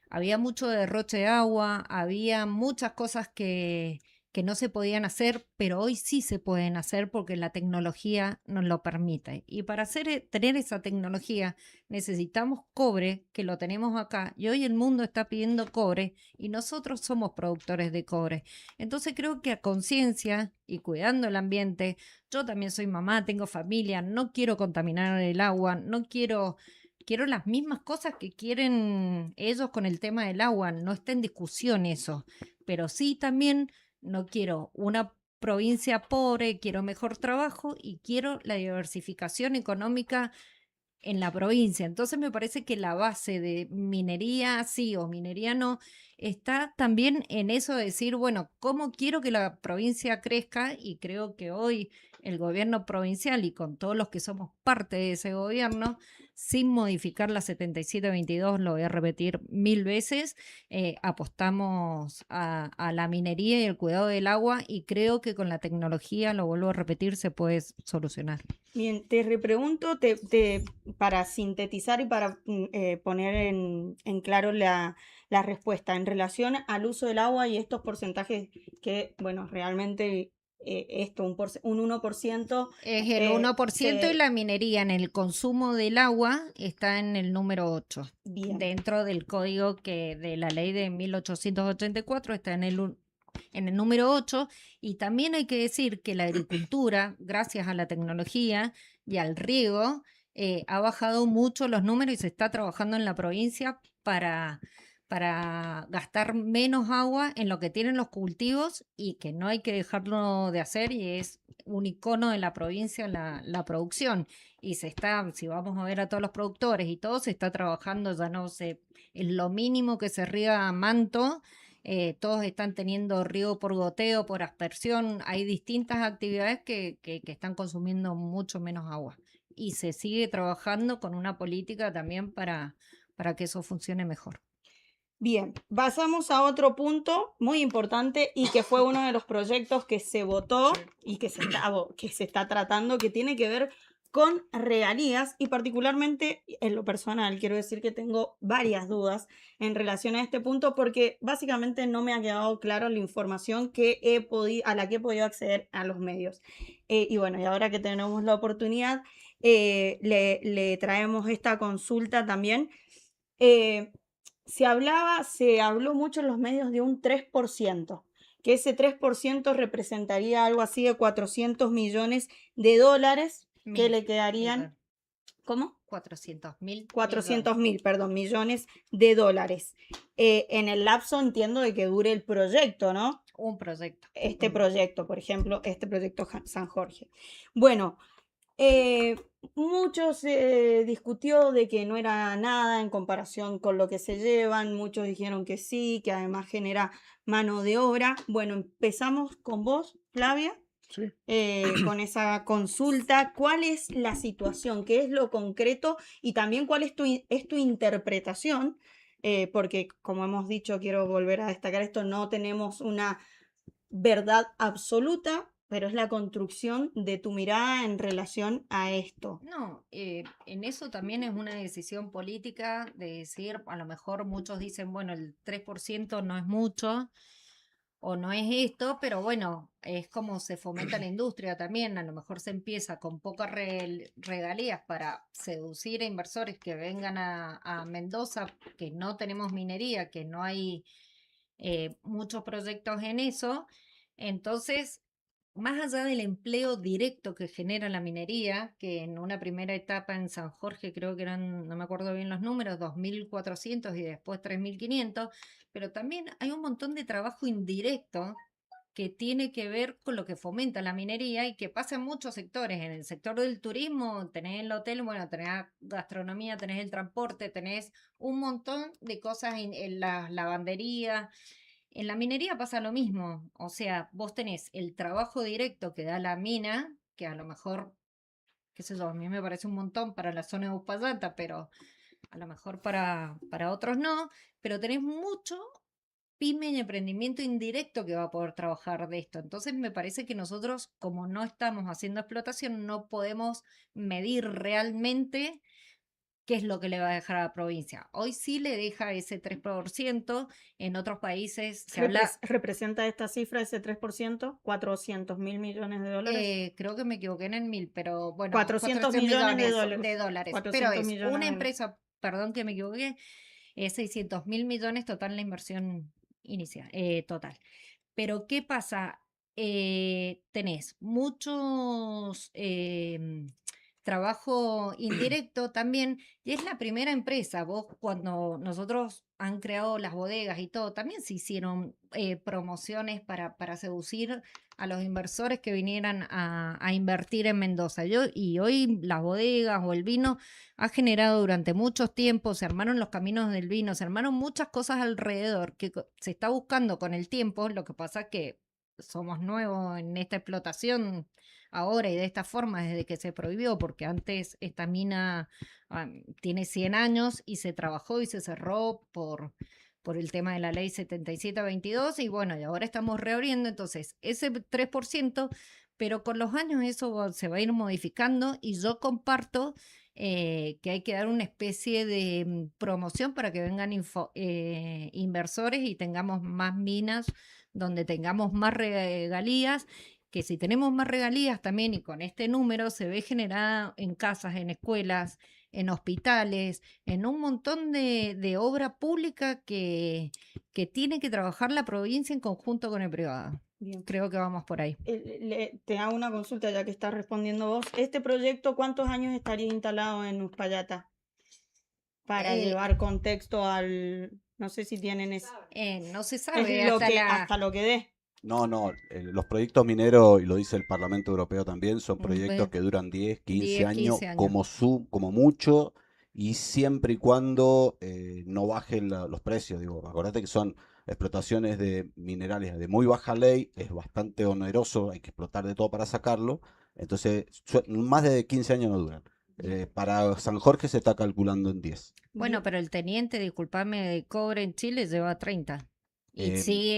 había mucho derroche de agua, había muchas cosas que no se podían hacer, pero hoy sí se pueden hacer porque la tecnología nos lo permite. Y para tener esa tecnología necesitamos cobre, que lo tenemos acá, y hoy el mundo está pidiendo cobre y nosotros somos productores de cobre. Entonces creo que a conciencia y cuidando el ambiente, yo también soy mamá, tengo familia, no quiero contaminar el agua, no quiero las mismas cosas que quieren ellos con el tema del agua, no está en discusión eso, pero sí también no quiero una provincia pobre, quiero mejor trabajo y quiero la diversificación económica en la provincia. Entonces me parece que la base de minería sí o minería no está también en eso de decir, bueno, ¿cómo quiero que la provincia crezca? Y creo que hoy el gobierno provincial, y con todos los que somos parte de ese gobierno, sin modificar la 7722, lo voy a repetir 1000 veces, apostamos a la minería y el cuidado del agua, y creo que con la tecnología, lo vuelvo a repetir, se puede solucionar.
Bien, te repregunto, para sintetizar y para poner en claro la respuesta en relación al uso del agua y estos porcentajes que, bueno, realmente un 1%.
Es el 1% y la minería en el consumo del agua está en el número 8.
Bien.
Dentro del código de la ley de 1884 está en el en el número 8. Y también hay que decir que la agricultura, gracias a la tecnología y al riego, ha bajado mucho los números y se está trabajando en la provincia para gastar menos agua en lo que tienen los cultivos, y que no hay que dejarlo de hacer, y es un icono de la provincia la producción. Y si vamos a ver a todos los productores y todo, se está trabajando, ya no sé, en lo mínimo que se riega a manto. Todos están teniendo riego por goteo, por aspersión. Hay distintas actividades que están consumiendo mucho menos agua. Y se sigue trabajando con una política también para que eso funcione mejor.
Bien, pasamos a otro punto muy importante y que fue uno de los proyectos que se votó y que se está tratando, que tiene que ver con regalías, y particularmente en lo personal quiero decir que tengo varias dudas en relación a este punto, porque básicamente no me ha quedado claro la información a la que he podido acceder a los medios. Y bueno, y ahora que tenemos la oportunidad, le traemos esta consulta también. Se habló mucho en los medios de un 3%, que ese 3% representaría algo así de 400 millones de dólares que le quedarían. ¿Cómo?
400.000
400.000, perdón, millones de dólares. En el lapso, entiendo, de que dure el proyecto, ¿no?
Un proyecto.
Este proyecto, por ejemplo, este proyecto San Jorge. Bueno, mucho se discutió de que no era nada en comparación con lo que se llevan. Muchos dijeron que sí, que además genera mano de obra. Bueno, empezamos con vos, Flavia,
Sí.
con esa consulta. ¿Cuál es la situación? ¿Qué es lo concreto? Y también cuál es tu interpretación, porque como hemos dicho, quiero volver a destacar esto, no tenemos una verdad absoluta, pero es la construcción de tu mirada en relación a esto.
No, en eso también es una decisión política de decir, a lo mejor muchos dicen, bueno, el 3% no es mucho o no es esto, pero bueno, es como se fomenta la industria también. A lo mejor se empieza con pocas regalías para seducir a inversores que vengan a Mendoza, que no tenemos minería, que no hay muchos proyectos en eso. Entonces, más allá del empleo directo que genera la minería, que en una primera etapa en San Jorge creo que eran, no me acuerdo bien los números, 2.400 y después 3.500, pero también hay un montón de trabajo indirecto que tiene que ver con lo que fomenta la minería y que pasa en muchos sectores. En el sector del turismo tenés el hotel, bueno, tenés gastronomía, tenés el transporte, tenés un montón de cosas en la lavandería. En la minería pasa lo mismo, o sea, vos tenés el trabajo directo que da la mina, que a lo mejor, qué sé yo, a mí me parece un montón para la zona de Uspallata, pero a lo mejor para otros no, pero tenés mucho pyme y emprendimiento indirecto que va a poder trabajar de esto. Entonces me parece que nosotros, como no estamos haciendo explotación, no podemos medir realmente qué es lo que le va a dejar a la provincia. Hoy sí le deja ese 3%, en otros países se habla...
¿Representa esta cifra, ese 3%? 400.000 millones de dólares.
creo que me equivoqué en el 1000, pero bueno,
400 millones de
de dólares. Pero
400
es
millones
una
de
empresa, perdón que me equivoqué, es 600.000 millones total la inversión inicial, total. Pero ¿qué pasa? Tenés muchos trabajo indirecto también, y es la primera empresa. Vos, cuando nosotros han creado las bodegas y todo, también se hicieron promociones para seducir a los inversores que vinieran a invertir en Mendoza. Y hoy las bodegas o el vino ha generado durante muchos tiempos, se armaron los caminos del vino, se armaron muchas cosas alrededor que se está buscando con el tiempo. Lo que pasa que somos nuevos en esta explotación ahora y de esta forma desde que se prohibió, porque antes esta mina tiene 100 años y se trabajó y se cerró por el tema de la ley 7722, y bueno, y ahora estamos reabriendo. Entonces ese 3%, pero con los años eso se va a ir modificando, y yo comparto que hay que dar una especie de promoción para que vengan inversores y tengamos más minas donde tengamos más regalías, que si tenemos más regalías también y con este número se ve generada en casas, en escuelas, en hospitales, en un montón de obra pública que tiene que trabajar la provincia en conjunto con el privado.
Bien.
Creo que vamos por ahí.
Te hago una consulta ya que estás respondiendo vos. ¿Este proyecto cuántos años estaría instalado en Uspallata? Para llevar contexto al... No sé si tienen
No se sabe
hasta lo que dé.
No, los proyectos mineros, y lo dice el Parlamento Europeo también, son proyectos
Ve-
que duran 10, 15
10,
años,
15 años.
como mucho, y siempre y cuando no bajen los precios. Digo, acordate que son explotaciones de minerales de muy baja ley, es bastante oneroso, hay que explotar de todo para sacarlo, entonces más de 15 años no duran. Para San Jorge se está calculando en 10.
Bueno, pero el teniente, disculpame, de cobre en Chile lleva 30. Y
Sí,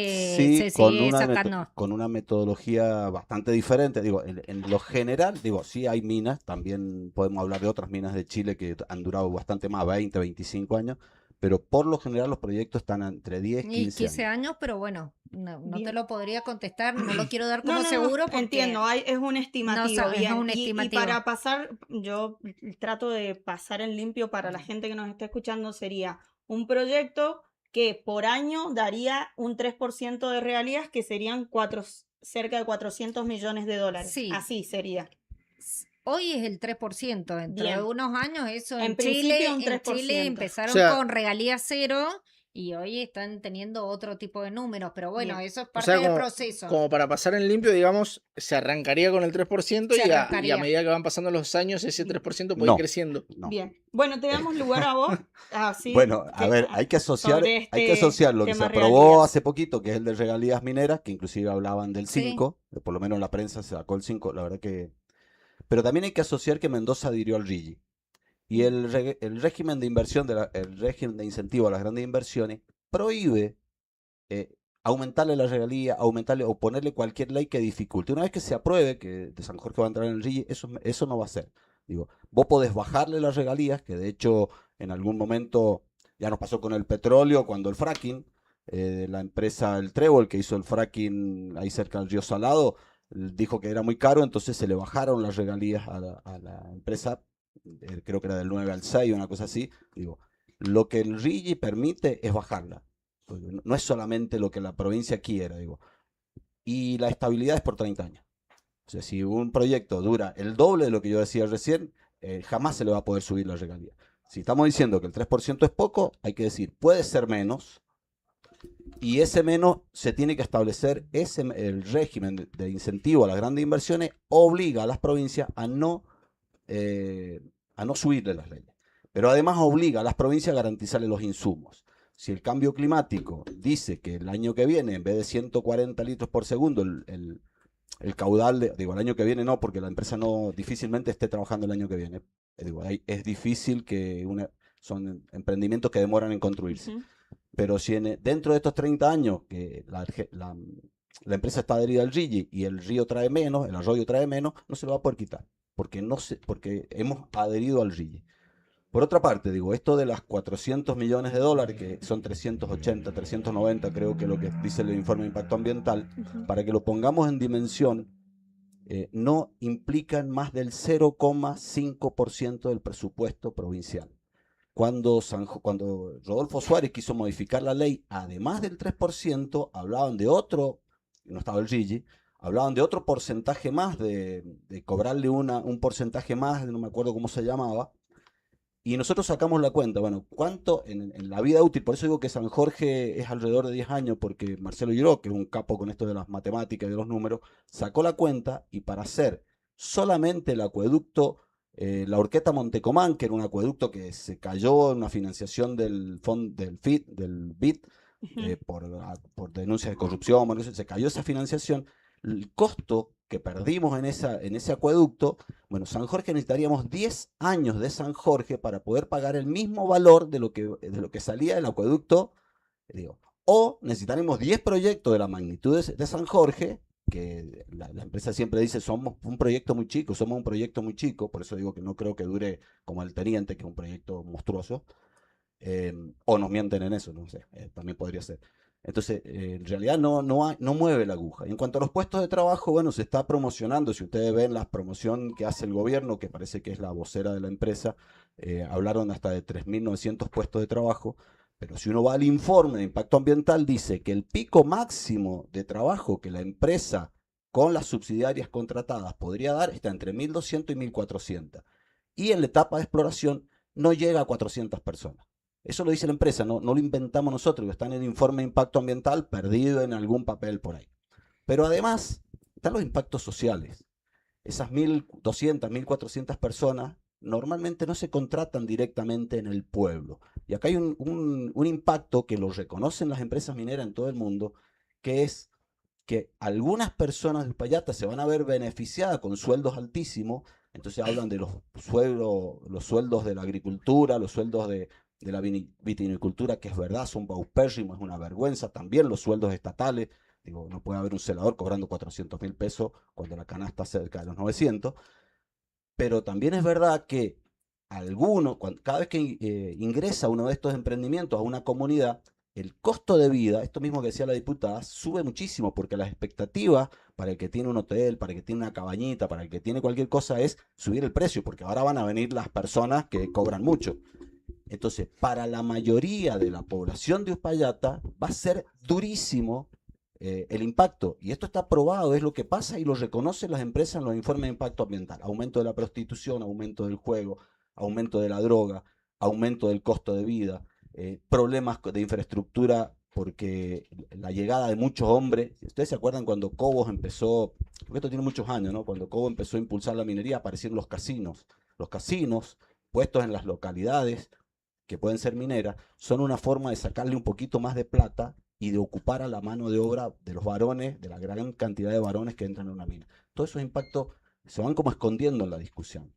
se sigue sacando.
con una metodología bastante diferente. Digo, en lo general, digo, sí hay minas, también podemos hablar de otras minas de Chile que han durado bastante más, 20, 25 años, pero por lo general los proyectos están entre 10,
Y
15
15
años.
años, pero bueno, no te
Bien.
lo podría contestar, no lo quiero dar
No,
como
no,
seguro porque
entiendo, es un estimativo,
es
bien.
un
Y
estimativo.
para pasar, yo trato de pasar en limpio para la gente que nos está escuchando, sería un proyecto que por año daría un 3% de regalías, que serían cerca de 400 millones de dólares.
Sí.
Así sería.
Hoy es el 3%, dentro
Bien.
de unos años eso
En
en
principio
Chile,
un
en
3%.
Chile empezaron
O sea,
con regalía cero y hoy están teniendo otro tipo de números, pero bueno,
Bien.
eso es
O
parte
sea,
del
como,
proceso.
como para pasar en limpio, digamos, se arrancaría con el 3%
Se
y a
arrancaría.
medida que van pasando los años, ese 3% puede ir
No,
creciendo.
no.
Bien. Bueno, te damos lugar a vos. Así
Bueno, a ver, hay que asociar lo que se
tema
aprobó
regalías.
hace poquito, que es el de regalías mineras, que inclusive hablaban del
Sí.
5, por lo menos la prensa se sacó el 5, la verdad que... Pero también hay que asociar que Mendoza adhirió al RIGI. Y el régimen de inversión, el régimen de incentivo a las grandes inversiones, prohíbe aumentarle la regalía, aumentarle o ponerle cualquier ley que dificulte. Una vez que se apruebe que de San Jorge va a entrar en el RIGI, eso no va a ser. Digo, vos podés bajarle las regalías, que de hecho en algún momento ya nos pasó con el petróleo, cuando el fracking, la empresa El Trébol, que hizo el fracking ahí cerca del río Salado, dijo que era muy caro, entonces se le bajaron las regalías a la empresa, creo que era del 9 al 6, una cosa así. Digo, lo que el RIGI permite es bajarla. No es solamente lo que la provincia quiera, digo. Y la estabilidad es por 30 años. O sea, si un proyecto dura el doble de lo que yo decía recién, jamás se le va a poder subir la regalía. Si estamos diciendo que el 3% es poco, hay que decir, puede ser menos, y ese menos se tiene que establecer, el régimen de incentivo a las grandes inversiones obliga a las provincias a no subirle las leyes. Pero además obliga a las provincias a garantizarle los insumos. Si el cambio climático dice que el año que viene, en vez de 140 litros por segundo, el caudal, digo, el año que viene no, porque la empresa no difícilmente esté trabajando el año que viene. Digo, es difícil que son emprendimientos que demoran en construirse. Pero si dentro de estos 30 años que la empresa está adherida al RIGI y el río trae menos, el arroyo trae menos, no se lo va a poder quitar, porque hemos adherido al RIGI. Por otra parte, digo, esto de las 400 millones de dólares, que son 380, 390, creo que lo que dice el informe de impacto ambiental, para que lo pongamos en dimensión, no implican más del 0,5% del presupuesto provincial. Cuando Rodolfo Suárez quiso modificar la ley, además del 3%, hablaban de otro, no estaba el RIGI, hablaban de otro porcentaje más, de cobrarle un porcentaje más, no me acuerdo cómo se llamaba, y nosotros sacamos la cuenta, bueno, cuánto en la vida útil, por eso digo que San Jorge es alrededor de 10 años, porque Marcelo Giró, que es un capo con esto de las matemáticas y de los números, sacó la cuenta, y para hacer solamente el acueducto, la Horqueta Montecomán, que era un acueducto que se cayó en una financiación del BID, por denuncias de corrupción, bueno, se cayó esa financiación, el costo que perdimos en ese acueducto, bueno, San Jorge necesitaríamos 10 años de San Jorge para poder pagar el mismo valor de lo que salía del acueducto, digo, o necesitaremos 10 proyectos de la magnitud de San Jorge, que la empresa siempre dice, somos un proyecto muy chico, por eso digo que no creo que dure como el Teniente, que es un proyecto monstruoso, o nos mienten en eso, no sé, también podría ser. Entonces, en realidad no mueve la aguja. Y en cuanto a los puestos de trabajo, bueno, se está promocionando. Si ustedes ven la promoción que hace el gobierno, que parece que es la vocera de la empresa, hablaron hasta de 3.900 puestos de trabajo. Pero si uno va al informe de impacto ambiental, dice que el pico máximo de trabajo que la empresa con las subsidiarias contratadas podría dar está entre 1.200 y 1.400. Y en la etapa de exploración no llega a 400 personas. Eso lo dice la empresa, no lo inventamos nosotros, está en el informe de impacto ambiental perdido en algún papel por ahí. Pero además están los impactos sociales. Esas 1.200, 1.400 personas normalmente no se contratan directamente en el pueblo. Y acá hay un impacto que lo reconocen las empresas mineras en todo el mundo, que es que algunas personas de Uspallata se van a ver beneficiadas con sueldos altísimos. Entonces hablan de los sueldos de la agricultura, los sueldos de la vitinicultura, que es verdad, son paupérrimos, es una vergüenza. También los sueldos estatales, digo, no puede haber un celador cobrando 400.000 pesos cuando la canasta está cerca de los 900. Pero también es verdad que cada vez que ingresa uno de estos emprendimientos a una comunidad, el costo de vida, esto mismo que decía la diputada, sube muchísimo porque las expectativas para el que tiene un hotel, para el que tiene una cabañita, para el que tiene cualquier cosa es subir el precio, porque ahora van a venir las personas que cobran mucho. Entonces, para la mayoría de la población de Uspallata va a ser durísimo el impacto. Y esto está probado, es lo que pasa y lo reconocen las empresas en los informes de impacto ambiental. Aumento de la prostitución, aumento del juego, aumento de la droga, aumento del costo de vida, problemas de infraestructura porque la llegada de muchos hombres. ¿Ustedes se acuerdan cuando Cobos empezó, porque esto tiene muchos años, ¿no? Cuando Cobos empezó a impulsar la minería, aparecieron los casinos. Los casinos puestos en las localidades que pueden ser mineras, son una forma de sacarle un poquito más de plata y de ocupar a la mano de obra de los varones, de la gran cantidad de varones que entran en una mina. Todos esos impactos se van como escondiendo en la discusión.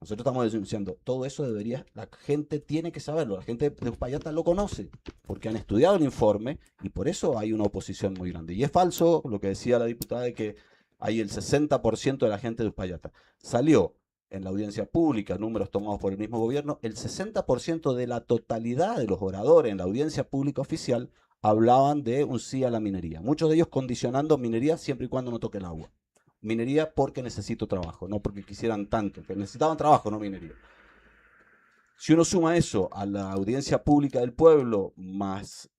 Nosotros estamos diciendo, todo eso la gente tiene que saberlo, la gente de Uspallata lo conoce, porque han estudiado el informe y por eso hay una oposición muy grande. Y es falso lo que decía la diputada de que hay el 60% de la gente de Uspallata. Salió en la audiencia pública, números tomados por el mismo gobierno, el 60% de la totalidad de los oradores en la audiencia pública oficial hablaban de un sí a la minería. Muchos de ellos condicionando minería siempre y cuando no toque el agua. Minería porque necesito trabajo, no porque quisieran tanto, que necesitaban trabajo, no minería. Si uno suma eso a la audiencia pública del pueblo, más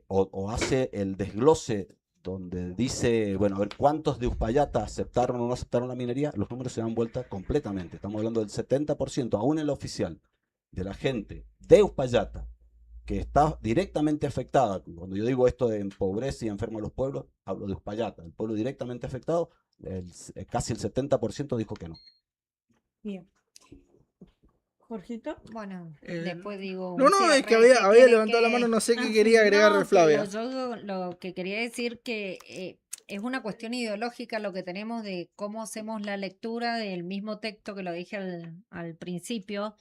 o hace el desglose donde dice, bueno, a ver cuántos de Uspallata aceptaron o no aceptaron la minería, los números se dan vuelta completamente. Estamos hablando del 70%, aún en la oficial, de la gente de Uspallata que está directamente afectada. Cuando yo digo esto de empobrece y enferma a los pueblos, hablo de Uspallata, el pueblo directamente afectado, casi el 70% dijo que no.
Bien. Jorgito.
Bueno, después digo
No,
un
no, es que
cierre
había
tiene
levantado la mano, no sé qué quería agregar
No,
Flavia.
yo lo que quería decir que es una cuestión ideológica lo que tenemos de cómo hacemos la lectura del mismo texto que lo dije al principio,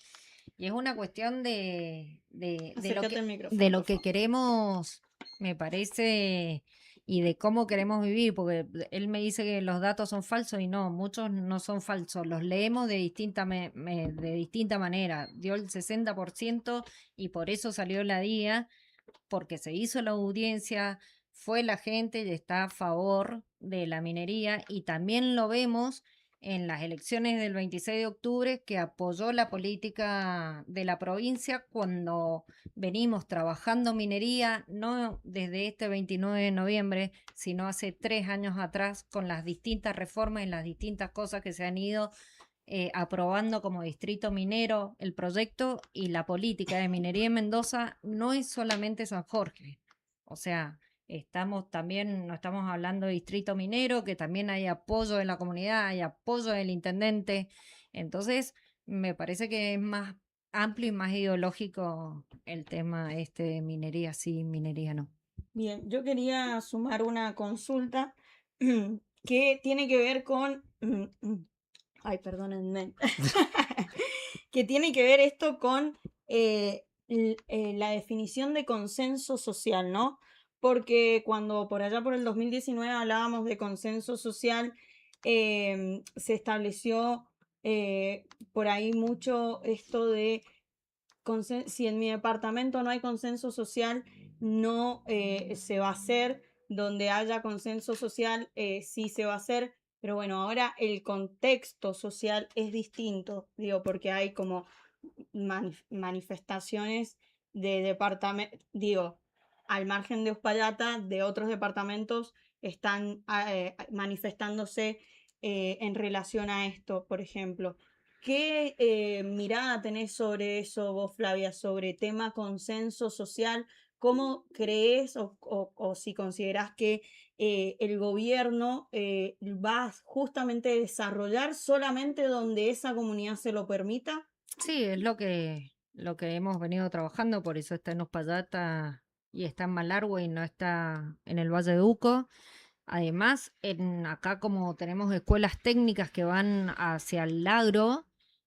y es una cuestión
Acércate al micrófono,
de lo
por
que
favor.
queremos, me parece, y de cómo queremos vivir, porque él me dice que los datos son falsos y no, muchos no son falsos, los leemos de de distinta manera. Dio el 60% y por eso salió la DIA, porque se hizo la audiencia, fue la gente y está a favor de la minería, y también lo vemos en las elecciones del 26 de octubre, que apoyó la política de la provincia cuando venimos trabajando minería, no desde este 29 de noviembre, sino hace 3 años atrás, con las distintas reformas y las distintas cosas que se han ido aprobando como distrito minero. El proyecto y la política de minería en Mendoza no es solamente San Jorge. O sea, no estamos hablando de distrito minero, que también hay apoyo de la comunidad, hay apoyo del intendente. Entonces, me parece que es más amplio y más ideológico el tema este de minería sí, minería no.
Bien, yo quería sumar una consulta que tiene que ver con... Ay, perdónenme. Que tiene que ver esto con la definición de consenso social, ¿no? Porque cuando por allá por el 2019 hablábamos de consenso social, se estableció por ahí mucho esto de si en mi departamento no hay consenso social, no se va a hacer, donde haya consenso social sí se va a hacer, pero bueno, ahora el contexto social es distinto, digo, porque hay como manifestaciones de departamento, digo, al margen de Uspallata, de otros departamentos están manifestándose en relación a esto, por ejemplo. ¿Qué mirada tenés sobre eso vos, Flavia, sobre tema consenso social? ¿Cómo crees o si considerás que el gobierno va justamente a desarrollar solamente donde esa comunidad se lo permita?
Sí, es lo que hemos venido trabajando, por eso está en Uspallata y está en Malargüe y no está en el Valle de Uco. Además, acá como tenemos escuelas técnicas que van hacia el agro,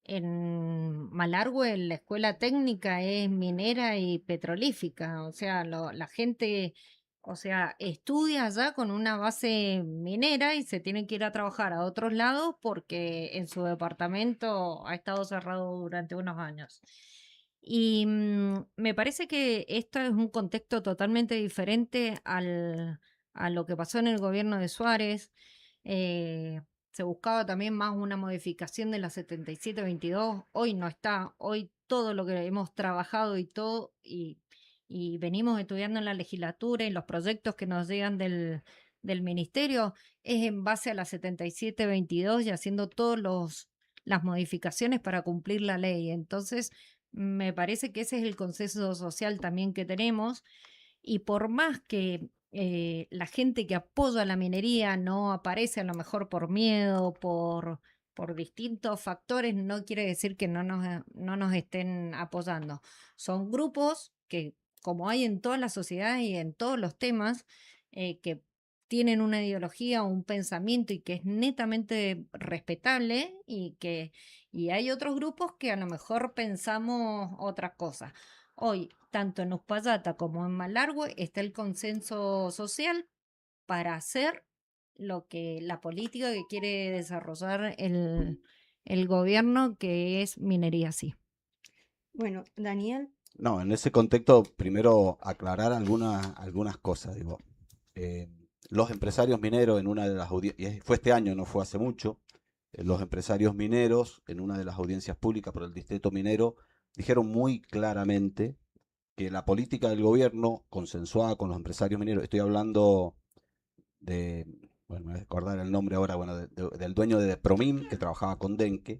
en Malargüe la escuela técnica es minera y petrolífica, o sea, la gente, o sea, estudia allá con una base minera y se tiene que ir a trabajar a otros lados porque en su departamento ha estado cerrado durante unos años. Y me parece que esto es un contexto totalmente diferente a lo que pasó en el gobierno de Suárez. eh, Se buscaba también más una modificación de la 7722. Hoy no está. Hoy todo lo que hemos trabajado y venimos estudiando en la legislatura y los proyectos que nos llegan del ministerio es en base a la 7722 y haciendo todas las modificaciones para cumplir la ley. Entonces, me parece que ese es el consenso social también que tenemos. Y por más que la gente que apoya la minería no aparece a lo mejor por miedo, por distintos factores, no quiere decir que no nos estén apoyando. Son grupos que, como hay en todas las sociedades y en todos los temas, que tienen una ideología o un pensamiento y que es netamente respetable y hay otros grupos que a lo mejor pensamos otras cosas. Hoy, tanto en Uspallata como en Malargüe, está el consenso social para hacer la política que quiere desarrollar el gobierno, que es minería, sí.
Bueno, Daniel.
No, en ese contexto, primero aclarar algunas cosas. Digo, eh, los empresarios mineros en una de las audiencias, fue este año, no fue hace mucho, los empresarios mineros en una de las audiencias públicas por el distrito minero dijeron muy claramente que la política del gobierno consensuada con los empresarios mineros, estoy hablando de, bueno, me voy a acordar el nombre ahora, bueno, del dueño de Promim, que trabajaba con Tenke,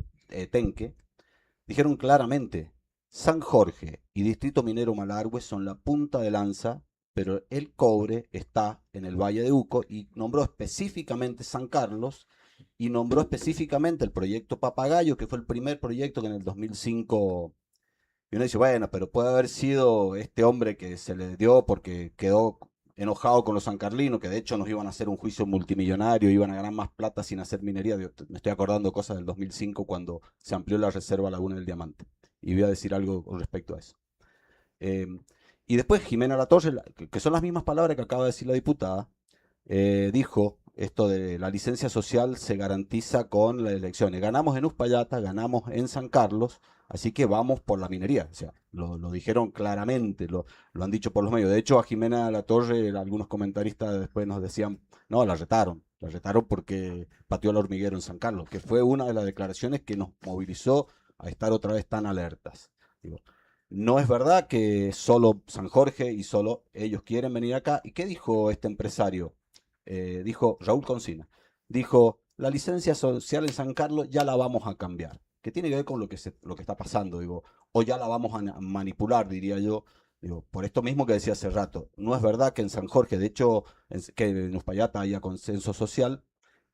dijeron claramente, San Jorge y Distrito Minero Malargüe son la punta de lanza, pero el cobre está en el Valle de Uco y nombró específicamente San Carlos y nombró específicamente el proyecto Papagayo, que fue el primer proyecto que en el 2005. Y uno dice, bueno, pero puede haber sido este hombre que se le dio porque quedó enojado con los sancarlinos, que de hecho nos iban a hacer un juicio multimillonario, iban a ganar más plata sin hacer minería. Me estoy acordando cosas del 2005 cuando se amplió la reserva Laguna del Diamante. Y voy a decir algo con respecto a eso. Eh, y después Jimena Latorre, que son las mismas palabras que acaba de decir la diputada, dijo esto de la licencia social se garantiza con las elecciones. Ganamos en Uspallata, ganamos en San Carlos, así que vamos por la minería. O sea, lo dijeron claramente, lo han dicho por los medios. De hecho, a Jimena Latorre, algunos comentaristas después nos decían, no, la retaron porque pateó al hormiguero en San Carlos, que fue una de las declaraciones que nos movilizó a estar otra vez tan alertas. Digo, no es verdad que solo San Jorge y solo ellos quieren venir acá. ¿Y qué dijo este empresario? Dijo Raúl Consina, dijo, la licencia social en San Carlos ya la vamos a cambiar, que tiene que ver con lo que está pasando, digo, o ya la vamos a manipular, diría yo, digo, por esto mismo que decía hace rato, no es verdad que en San Jorge, de hecho, que en Uspallata haya consenso social,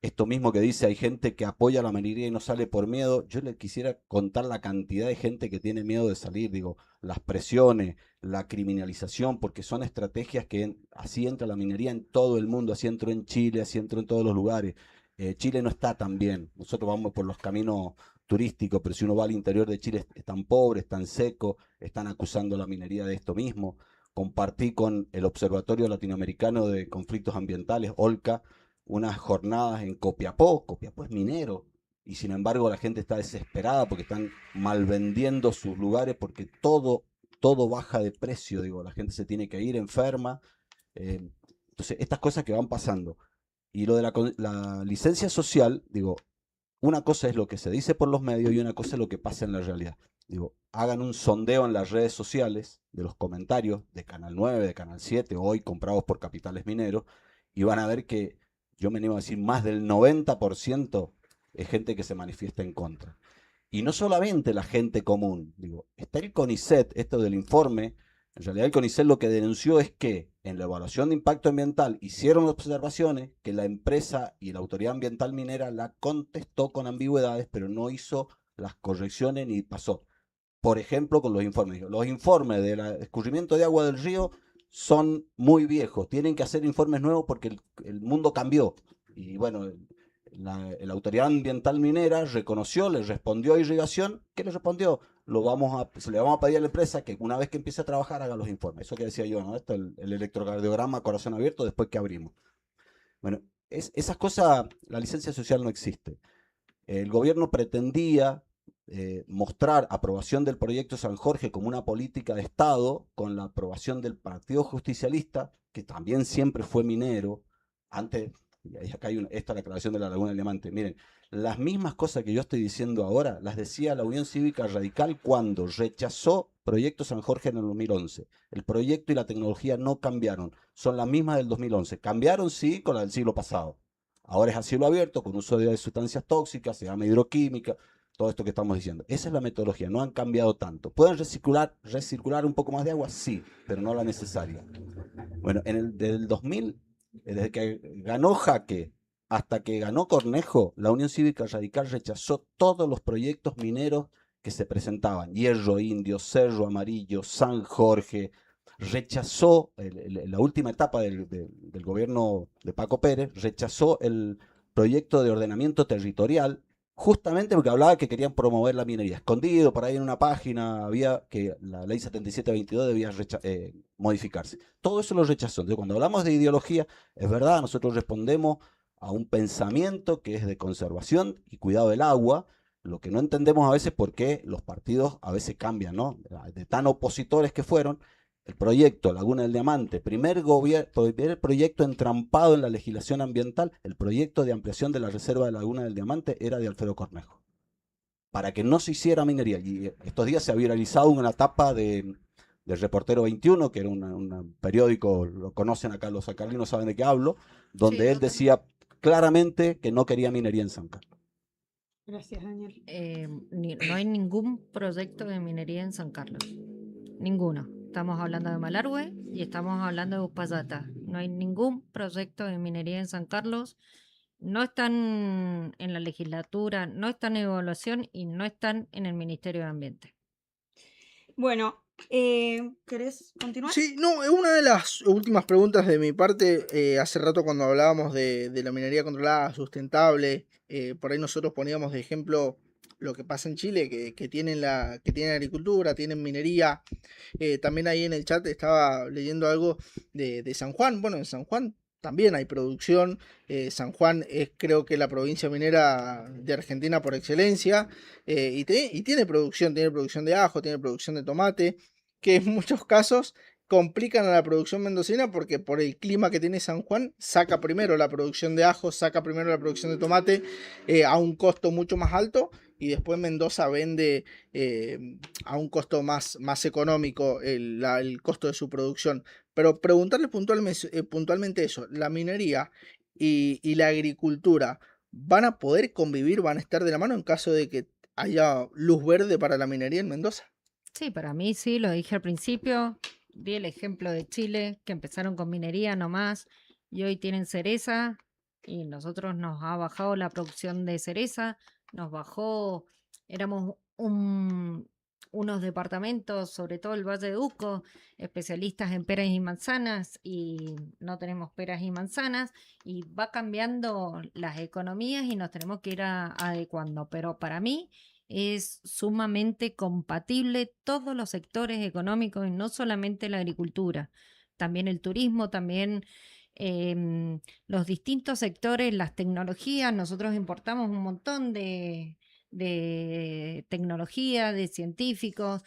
esto mismo que dice, hay gente que apoya la minería y no sale por miedo, yo le quisiera contar la cantidad de gente que tiene miedo de salir, digo, las presiones, la criminalización, porque son estrategias que así entra la minería en todo el mundo, así entró en Chile, así entró en todos los lugares. Chile no está tan bien, nosotros vamos por los caminos turísticos, pero si uno va al interior de Chile es tan pobre, es tan seco, están acusando la minería de esto mismo. Compartí con el Observatorio Latinoamericano de Conflictos Ambientales, OLCA, unas jornadas en Copiapó. Copiapó es minero, y sin embargo la gente está desesperada porque están malvendiendo sus lugares, porque todo todo baja de precio, digo, la gente se tiene que ir enferma. Entonces, estas cosas que van pasando. Y lo de la licencia social, digo, una cosa es lo que se dice por los medios y una cosa es lo que pasa en la realidad. Digo, hagan un sondeo en las redes sociales de los comentarios de Canal 9, de Canal 7, hoy comprados por Capitales Mineros, y van a ver que, yo me animo a decir, más del 90% es gente que se manifiesta en contra. Y no solamente la gente común, digo, está el CONICET, esto del informe. En realidad el CONICET lo que denunció es que en la evaluación de impacto ambiental hicieron observaciones que la empresa y la autoridad ambiental minera la contestó con ambigüedades, pero no hizo las correcciones ni pasó. Por ejemplo, con los informes. Los informes del escurrimiento de agua del río son muy viejos. Tienen que hacer informes nuevos porque el mundo cambió. Y bueno, la autoridad ambiental minera reconoció, le respondió a irrigación. ¿Qué le respondió? Se le vamos a pedir a la empresa que una vez que empiece a trabajar haga los informes. Eso que decía yo, ¿no? Esto el electrocardiograma corazón abierto después que abrimos. Bueno, esas cosas, la licencia social no existe. El gobierno pretendía mostrar aprobación del proyecto San Jorge como una política de Estado con la aprobación del Partido Justicialista, que también siempre fue minero. Antes, y acá hay esta es la aclaración de la Laguna del Diamante. Miren, las mismas cosas que yo estoy diciendo ahora las decía la Unión Cívica Radical cuando rechazó Proyecto San Jorge en el 2011. El proyecto y la tecnología no cambiaron, son las mismas del 2011. Cambiaron, sí, con la del siglo pasado. Ahora es a cielo abierto, con uso de sustancias tóxicas, se llama hidroquímica, todo esto que estamos diciendo. Esa es la metodología, no han cambiado tanto. ¿Pueden recircular un poco más de agua? Sí, pero no la necesaria. Bueno, desde el 2000, desde que ganó Jaque hasta que ganó Cornejo, la Unión Cívica Radical rechazó todos los proyectos mineros que se presentaban. Hierro Indio, Cerro Amarillo, San Jorge. Rechazó, la última etapa del gobierno de Paco Pérez, rechazó el proyecto de ordenamiento territorial, justamente porque hablaba que querían promover la minería. Escondido por ahí en una página había que la ley 7722 debía modificarse. Todo eso lo rechazó. Entonces, cuando hablamos de ideología, es verdad, nosotros respondemos a un pensamiento que es de conservación y cuidado del agua. Lo que no entendemos a veces por qué los partidos a veces cambian, ¿no? De tan opositores que fueron. El proyecto Laguna del Diamante, primer proyecto entrampado en la legislación ambiental, el proyecto de ampliación de la reserva de Laguna del Diamante era de Alfredo Cornejo, para que no se hiciera minería. Y estos días se ha viralizado una tapa del Reportero 21, que era un periódico, lo conocen acá los sacalinos, saben de qué hablo, donde
Sí,
él decía claramente que no quería minería en San Carlos.
Gracias, Daniel.
No hay ningún proyecto de minería en San Carlos. Ninguno. Estamos hablando de Malargüe y estamos hablando de Uspallata. No hay ningún proyecto de minería en San Carlos. No están en la legislatura, no están en evaluación y no están en el Ministerio de Ambiente.
Bueno, ¿querés continuar?
Sí, no, una de las últimas preguntas de mi parte, hace rato cuando hablábamos de la minería controlada, sustentable, por ahí nosotros poníamos de ejemplo lo que pasa en Chile, que tienen agricultura, tienen minería. También ahí en el chat estaba leyendo algo de San Juan. Bueno, en San Juan también hay producción. San Juan es creo que la provincia minera de Argentina por excelencia. Y tiene producción de ajo, tiene producción de tomate, que en muchos casos complican a la producción mendocina porque por el clima que tiene San Juan saca primero la producción de ajo, saca primero la producción de tomate a un costo mucho más alto, y después Mendoza vende a un costo más económico el costo de su producción. Pero preguntarle puntualmente eso, la minería y la agricultura, ¿van a poder convivir, van a estar de la mano en caso de que haya luz verde para la minería en Mendoza?
Sí, para mí sí, lo dije al principio. Di el ejemplo de Chile, que empezaron con minería nomás y hoy tienen cereza y nosotros nos ha bajado la producción de cereza, nos bajó, éramos unos departamentos, sobre todo el Valle de Uco, especialistas en peras y manzanas y no tenemos peras y manzanas y va cambiando las economías y nos tenemos que ir adecuando, pero para mí es sumamente compatible todos los sectores económicos y no solamente la agricultura, también el turismo, también los distintos sectores, las tecnologías. Nosotros importamos un montón de de tecnología, de científicos,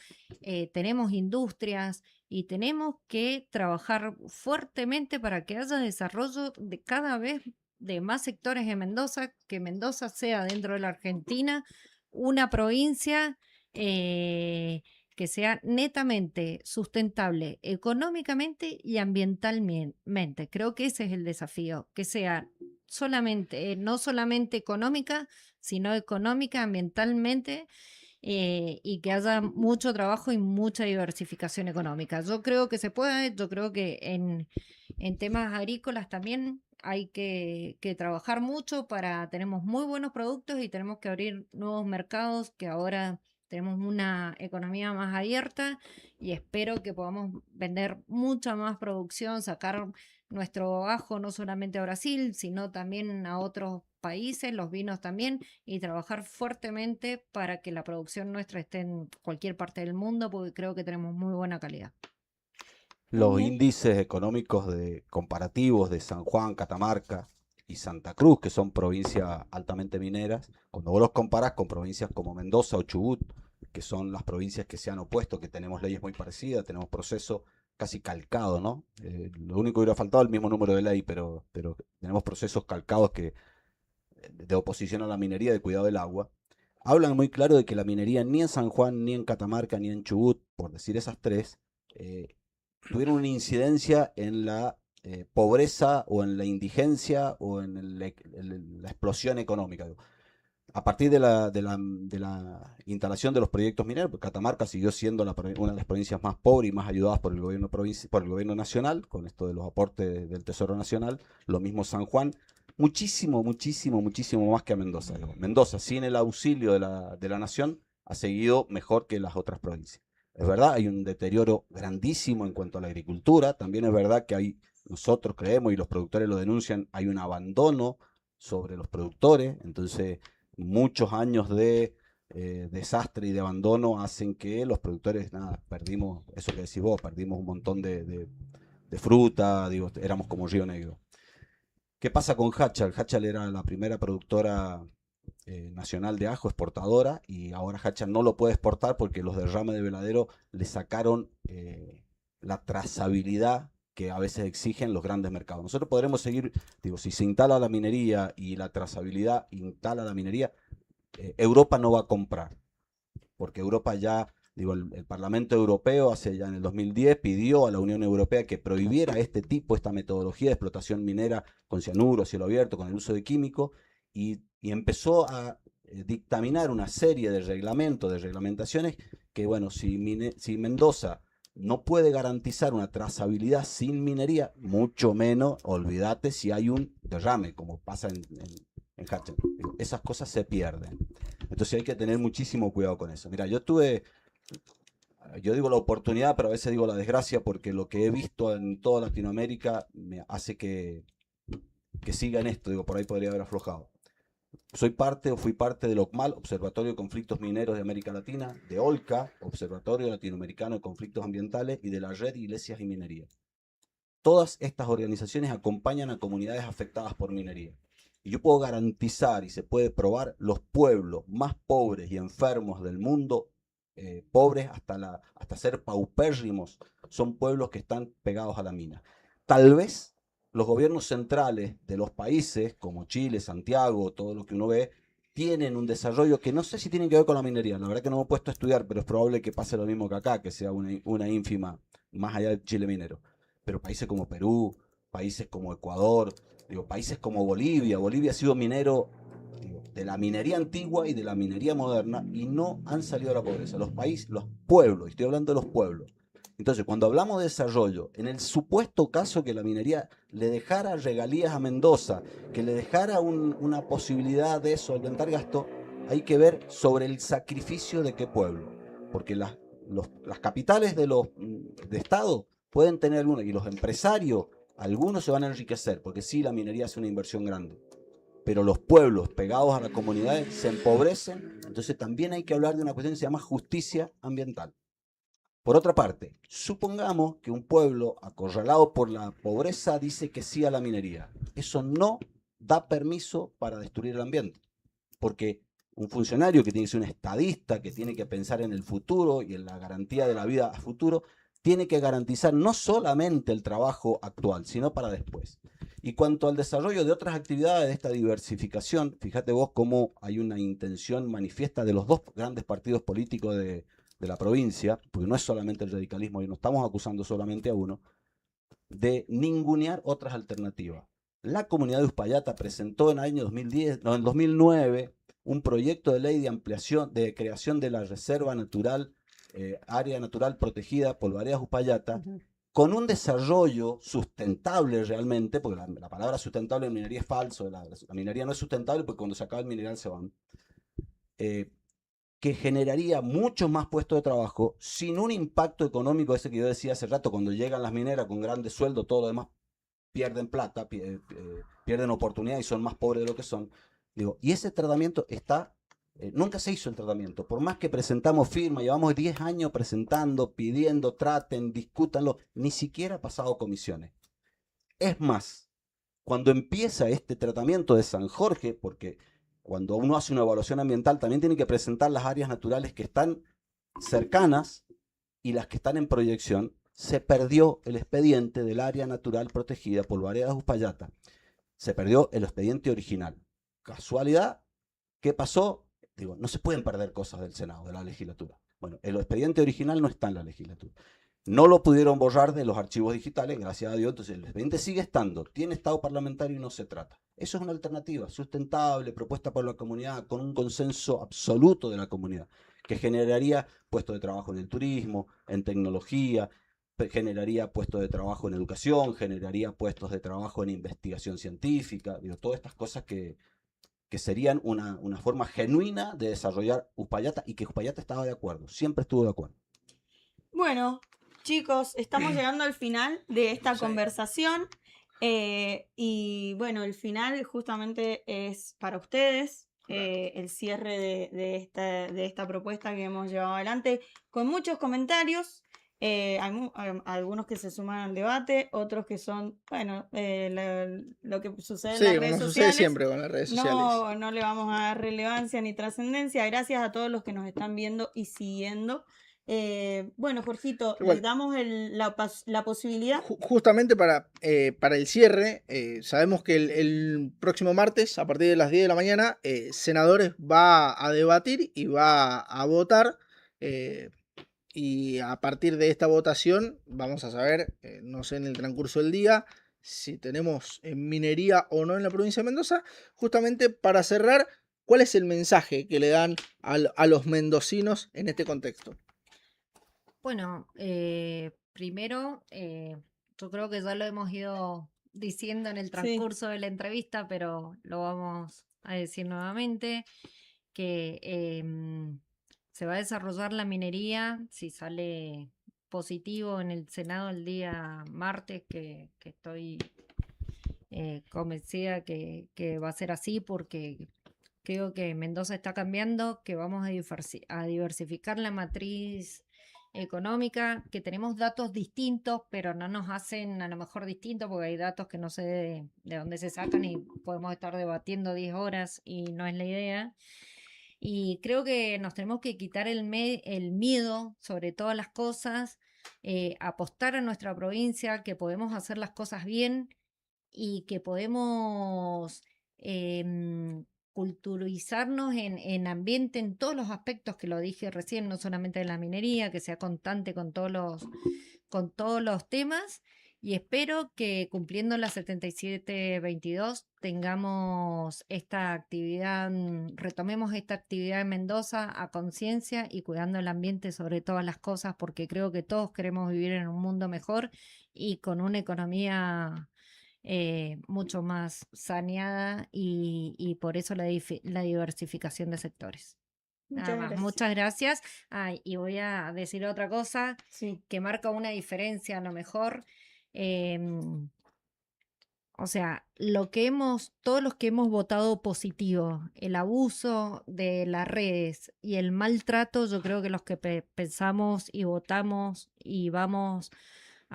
tenemos industrias y tenemos que trabajar fuertemente para que haya desarrollo de cada vez de más sectores en Mendoza, que Mendoza sea dentro de la Argentina una provincia que sea netamente sustentable económicamente y ambientalmente. Creo que ese es el desafío, que sea solamente, no solamente económica, sino económica, ambientalmente, y que haya mucho trabajo y mucha diversificación económica. Yo creo que se puede, yo creo que en temas agrícolas también hay que trabajar mucho tenemos muy buenos productos y tenemos que abrir nuevos mercados, que ahora tenemos una economía más abierta y espero que podamos vender mucha más producción, sacar nuestro ajo no solamente a Brasil, sino también a otros países, los vinos también, y trabajar fuertemente para que la producción nuestra esté en cualquier parte del mundo, porque creo que tenemos muy buena calidad.
Los índices económicos comparativos de San Juan, Catamarca y Santa Cruz, que son provincias altamente mineras, cuando vos los comparás con provincias como Mendoza o Chubut, que son las provincias que se han opuesto, que tenemos leyes muy parecidas, tenemos procesos casi calcados, ¿no? Lo único que hubiera faltado es el mismo número de ley, pero tenemos procesos calcados de oposición a la minería, de cuidado del agua. Hablan muy claro de que la minería ni en San Juan, ni en Catamarca, ni en Chubut, por decir esas tres, tuvieron una incidencia en la pobreza o en la indigencia o en la explosión económica. A partir de la instalación de los proyectos mineros, pues Catamarca siguió siendo una de las provincias más pobres y más ayudadas por el gobierno nacional, con esto de los aportes del Tesoro Nacional. Lo mismo San Juan, muchísimo más que a Mendoza. Mendoza, sin el auxilio de la nación, ha seguido mejor que las otras provincias. Es verdad, hay un deterioro grandísimo en cuanto a la agricultura. También es verdad que nosotros creemos, y los productores lo denuncian, hay un abandono sobre los productores. Entonces, muchos años de desastre y de abandono hacen que los productores, perdimos, eso que decís vos, perdimos un montón de fruta, digo, éramos como Río Negro. ¿Qué pasa con Hachal? Hachal era la primera productora nacional de ajo, exportadora, y ahora Hachal no lo puede exportar porque los derrames de Veladero le sacaron la trazabilidad que a veces exigen los grandes mercados. Nosotros podremos seguir, digo, si se instala la minería y la trazabilidad instala la minería, Europa no va a comprar, porque Europa ya, digo, el Parlamento Europeo hace ya en el 2010 pidió a la Unión Europea que prohibiera esta metodología de explotación minera con cianuro, a cielo abierto, con el uso de químicos, y empezó a dictaminar una serie de reglamentos, de reglamentaciones, que bueno, si Mendoza no puede garantizar una trazabilidad sin minería, mucho menos, olvídate si hay un derrame, como pasa en Hachal. Esas cosas se pierden. Entonces hay que tener muchísimo cuidado con eso. Mira, yo digo la oportunidad, pero a veces digo la desgracia, porque lo que he visto en toda Latinoamérica me hace que siga en esto. Digo, por ahí podría haber aflojado. Fui parte del OCMAL, Observatorio de Conflictos Mineros de América Latina, de OLCA, Observatorio Latinoamericano de Conflictos Ambientales, y de la Red Iglesias y Minería. Todas estas organizaciones acompañan a comunidades afectadas por minería. Y yo puedo garantizar, y se puede probar, los pueblos más pobres y enfermos del mundo, pobres hasta ser paupérrimos, son pueblos que están pegados a la mina. Tal vez los gobiernos centrales de los países, como Chile, Santiago, todo lo que uno ve, tienen un desarrollo que no sé si tienen que ver con la minería. La verdad que no me he puesto a estudiar, pero es probable que pase lo mismo que acá, que sea una ínfima, más allá del Chile minero. Pero países como Perú, países como Ecuador, países como Bolivia. Bolivia ha sido minero de la minería antigua y de la minería moderna y no han salido de la pobreza. Los pueblos, estoy hablando de los pueblos. Entonces, cuando hablamos de desarrollo, en el supuesto caso que la minería le dejara regalías a Mendoza, que le dejara una posibilidad de solventar gasto, hay que ver sobre el sacrificio de qué pueblo. Porque las capitales de Estado pueden tener algunos, y los empresarios, algunos se van a enriquecer, porque sí, la minería es una inversión grande. Pero los pueblos pegados a las comunidades se empobrecen, entonces también hay que hablar de una cuestión que se llama justicia ambiental. Por otra parte, supongamos que un pueblo acorralado por la pobreza dice que sí a la minería. Eso no da permiso para destruir el ambiente, porque un funcionario, que tiene que ser un estadista, que tiene que pensar en el futuro y en la garantía de la vida a futuro, tiene que garantizar no solamente el trabajo actual, sino para después. Y cuanto al desarrollo de otras actividades de esta diversificación, fíjate vos cómo hay una intención manifiesta de los dos grandes partidos políticos de la provincia, porque no es solamente el radicalismo, y no estamos acusando solamente a uno, de ningunear otras alternativas. La comunidad de Uspallata presentó en el año 2010, no, en 2009, un proyecto de ley de ampliación, de creación de la reserva natural, área natural protegida Polvaredas Uspallata, con un desarrollo sustentable realmente, porque la palabra sustentable en minería es falso, la minería no es sustentable porque cuando se acaba el mineral se van, que generaría muchos más puestos de trabajo sin un impacto económico ese que yo decía hace rato, cuando llegan las mineras con grandes sueldos, todo lo demás pierden plata, pierden oportunidad y son más pobres de lo que son. Digo, y ese tratamiento está, nunca se hizo el tratamiento, por más que presentamos firmas, llevamos 10 años presentando, pidiendo, traten, discútanlo, ni siquiera ha pasado comisiones. Es más, cuando empieza este tratamiento de San Jorge, porque cuando uno hace una evaluación ambiental también tiene que presentar las áreas naturales que están cercanas y las que están en proyección, se perdió el expediente del área natural protegida Polvaredas Uspallata. Se perdió el expediente original. ¿Casualidad? ¿Qué pasó? Digo, no se pueden perder cosas del Senado, de la legislatura. Bueno, el expediente original no está en la legislatura. No lo pudieron borrar de los archivos digitales, gracias a Dios, entonces el expediente sigue estando, tiene estado parlamentario y no se trata. Eso es una alternativa sustentable, propuesta por la comunidad, con un consenso absoluto de la comunidad, que generaría puestos de trabajo en el turismo, en tecnología, generaría puestos de trabajo en educación, generaría puestos de trabajo en investigación científica, digo, todas estas cosas que serían una forma genuina de desarrollar Uspallata y que Uspallata estaba de acuerdo, siempre estuvo de acuerdo.
Bueno, chicos, estamos llegando al final de esta conversación. Y bueno, el final justamente es para ustedes, el cierre de esta propuesta que hemos llevado adelante, con muchos comentarios. Algunos que se suman al debate, otros que son, bueno, lo que sucede en
Sí,
las
como
redes
sucede
sociales.
siempre con las redes sociales.
No le vamos a dar relevancia ni trascendencia. Gracias a todos los que nos están viendo y siguiendo. Bueno, Jorgito,
Igual,
les damos la posibilidad.
Justamente para el cierre, sabemos que el próximo martes, a partir de las 10 de la mañana, Senadores va a debatir y va a votar. Y a partir de esta votación vamos a saber, no sé, en el transcurso del día, si tenemos minería o no en la provincia de Mendoza. Justamente para cerrar, ¿cuál es el mensaje que le dan a los mendocinos en este contexto?
Bueno, primero, yo creo que ya lo hemos ido diciendo en el
Sí,
transcurso de la entrevista, pero lo vamos a decir nuevamente, que se va a desarrollar la minería si sale positivo en el Senado el día martes, que estoy convencida que va a ser así porque creo que Mendoza está cambiando, que vamos a diversificar la matriz económica, que tenemos datos distintos, pero no nos hacen a lo mejor distintos porque hay datos que no sé de dónde se sacan y podemos estar debatiendo 10 horas y no es la idea. Y creo que nos tenemos que quitar el miedo sobre todas las cosas, apostar a nuestra provincia, que podemos hacer las cosas bien y que podemos culturizarnos en ambiente en todos los aspectos que lo dije recién, no solamente de la minería, que sea constante con todos los temas. Y espero que cumpliendo la 7722 tengamos esta actividad, retomemos esta actividad en Mendoza a conciencia y cuidando el ambiente sobre todas las cosas, porque creo que todos queremos vivir en un mundo mejor y con una economía mucho más saneada y por eso la diversificación de sectores. Nada
muchas
más,
gracias.
muchas gracias. Y voy a decir otra cosa
Sí,
que marca una diferencia a lo mejor. O sea, todos los que hemos votado positivo, el abuso de las redes y el maltrato, yo creo que los que pensamos y votamos y vamos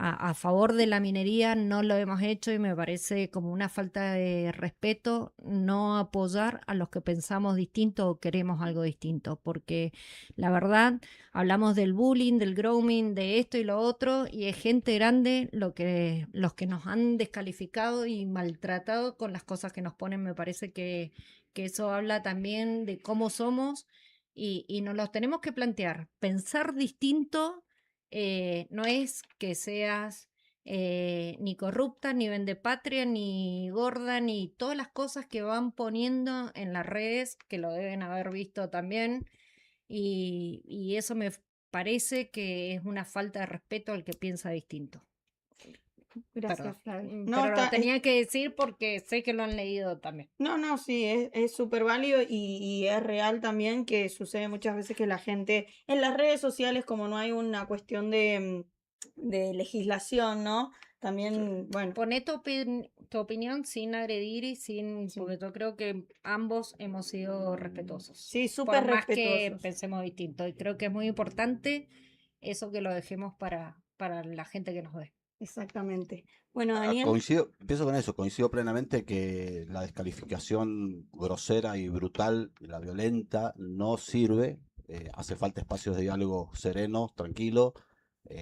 a favor de la minería no lo hemos hecho y me parece como una falta de respeto no apoyar a los que pensamos distinto o queremos algo distinto, porque la verdad hablamos del bullying, del grooming, de esto y lo otro, y es gente grande los que nos han descalificado y maltratado con las cosas que nos ponen. Me parece que eso habla también de cómo somos y nos los tenemos que plantear. Pensar distinto no es que seas ni corrupta, ni vendepatria, ni gorda, ni todas las cosas que van poniendo en las redes, que lo deben haber visto también, y eso me parece que es una falta de respeto al que piensa distinto.
Gracias,
Perdón.
Flavia.
Pero lo
está,
tenía que decir porque sé que lo han leído también.
no, sí, es súper válido y es real también que sucede muchas veces que la gente en las redes sociales, como no hay una cuestión de legislación, ¿no? También, bueno,
Poné tu opinión sin agredir y sin,
Sí.
porque yo creo que ambos hemos sido respetuosos.
sí, súper
Por más que
respetuosos.
pensemos distinto. Y creo que es muy importante eso que lo dejemos para la gente que nos ve.
Exactamente. Bueno, Daniel,
Coincido, empiezo con eso, coincido plenamente que la descalificación grosera y brutal, la violenta, no sirve. Hace falta espacios de diálogo serenos, tranquilos,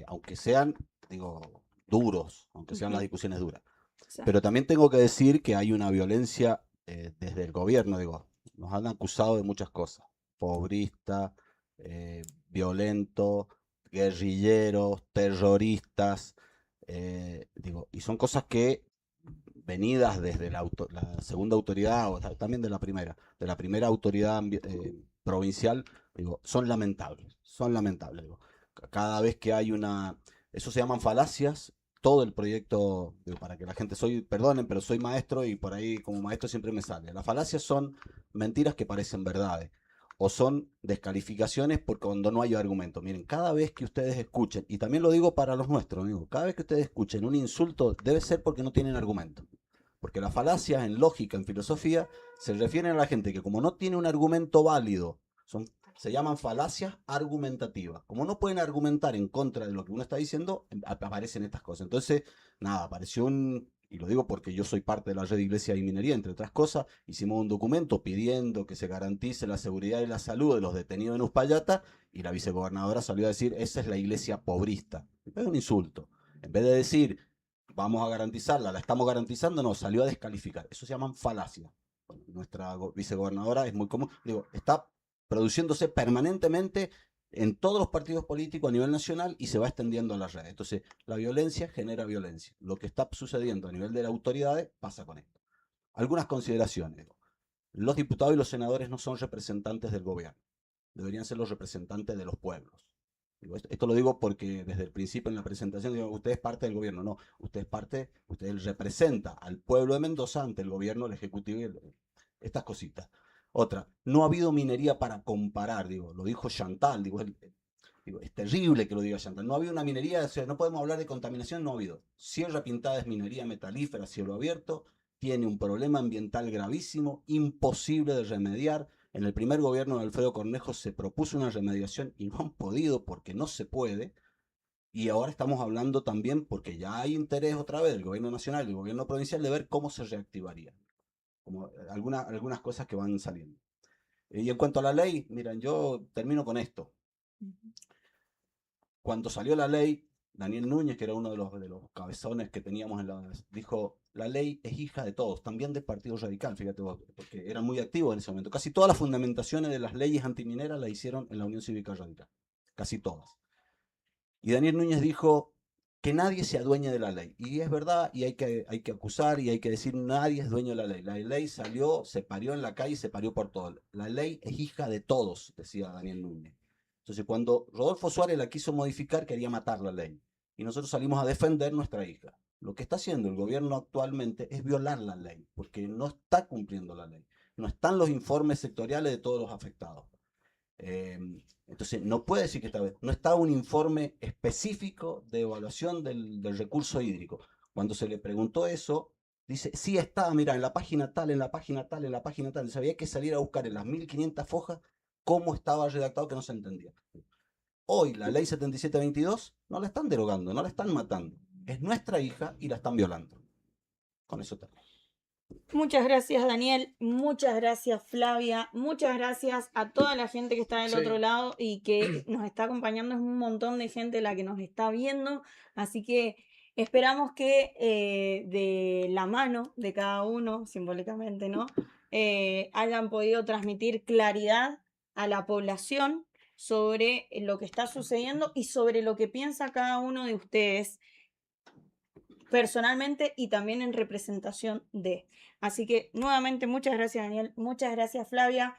aunque sean, digo, duros, aunque sean las
Ujú.
discusiones duras.
Exacto.
Pero también tengo que decir que hay una violencia desde el gobierno, digo, nos han acusado de muchas cosas, pobrista, violento, guerrilleros, terroristas, digo, y son cosas que venidas desde la segunda autoridad o también de la primera autoridad provincial, digo, son lamentables, digo. Cada vez que hay eso se llaman falacias, todo el proyecto, digo, para que la gente, perdonen, pero soy maestro y por ahí como maestro siempre me sale. Las falacias son mentiras que parecen verdades o son descalificaciones por cuando no hay argumento. Miren, cada vez que ustedes escuchen, y también lo digo para los nuestros, digo, cada vez que ustedes escuchen un insulto debe ser porque no tienen argumento. Porque las falacias en lógica, en filosofía, se refieren a la gente que como no tiene un argumento válido, se llaman falacias argumentativas. Como no pueden argumentar en contra de lo que uno está diciendo, aparecen estas cosas. Entonces, nada, apareció y lo digo porque yo soy parte de la red de Iglesia y Minería, entre otras cosas, hicimos un documento pidiendo que se garantice la seguridad y la salud de los detenidos en Uspallata, y la vicegobernadora salió a decir, esa es la iglesia pobrista. Es un insulto. En vez de decir, vamos a garantizarla, la estamos garantizando, no, salió a descalificar. Eso se llaman falacias. Bueno, nuestra vicegobernadora es muy común, digo, está produciéndose permanentemente en todos los partidos políticos a nivel nacional y se va extendiendo a las redes. Entonces, la violencia genera violencia. Lo que está sucediendo a nivel de las autoridades pasa con esto. Algunas consideraciones. Los diputados y los senadores no son representantes del gobierno. Deberían ser los representantes de los pueblos. Esto lo digo porque desde el principio en la presentación digo, usted es parte del gobierno. No, usted representa al pueblo de Mendoza ante el gobierno, el ejecutivo y estas cositas. Otra, no ha habido minería para comparar, digo, lo dijo Chantal, digo, es terrible que lo diga Chantal. No ha habido una minería, o sea, no podemos hablar de contaminación, no ha habido. Sierra Pintada es minería metalífera, cielo abierto, tiene un problema ambiental gravísimo, imposible de remediar. En el primer gobierno de Alfredo Cornejo se propuso una remediación y no han podido porque no se puede. Y ahora estamos hablando también porque ya hay interés otra vez del gobierno nacional y del gobierno provincial de ver cómo se reactivaría. Como algunas cosas que van saliendo. Y en cuanto a la ley, miren, yo termino con esto. Cuando salió la ley, Daniel Núñez, que era uno de los cabezones que teníamos dijo, la ley es hija de todos, también del Partido Radical, fíjate vos, porque eran muy activos en ese momento. Casi todas las fundamentaciones de las leyes antimineras las hicieron en la Unión Cívica Radical, casi todas. Y Daniel Núñez dijo que nadie se adueñe de la ley. Y es verdad, y hay que acusar y hay que decir, nadie es dueño de la ley. La ley salió, se parió en la calle, se parió por todo. La ley es hija de todos, decía Daniel Núñez. Entonces, cuando Rodolfo Suárez la quiso modificar, quería matar la ley. Y nosotros salimos a defender nuestra hija. Lo que está haciendo el gobierno actualmente es violar la ley, porque no está cumpliendo la ley. No están los informes sectoriales de todos los afectados. Entonces, no puede decir que no está un informe específico de evaluación del recurso hídrico. Cuando se le preguntó eso, dice, sí está, mira, en la página tal, en la página tal, en la página tal. Entonces, había que salir a buscar en las 1500 fojas cómo estaba redactado que no se entendía. Hoy la ley 7722 no la están derogando, no la están matando. es nuestra hija y la están violando. Con eso termino.
Muchas gracias, Daniel. Muchas gracias, Flavia. Muchas gracias a toda la gente que está del
Sí.
otro lado y que nos está acompañando. Es un montón de gente la que nos está viendo. Así que esperamos que de la mano de cada uno, simbólicamente, ¿no? Hayan podido transmitir claridad a la población sobre lo que está sucediendo y sobre lo que piensa cada uno de ustedes personalmente y también en representación de. Así que nuevamente muchas gracias, Daniel, muchas gracias, Flavia.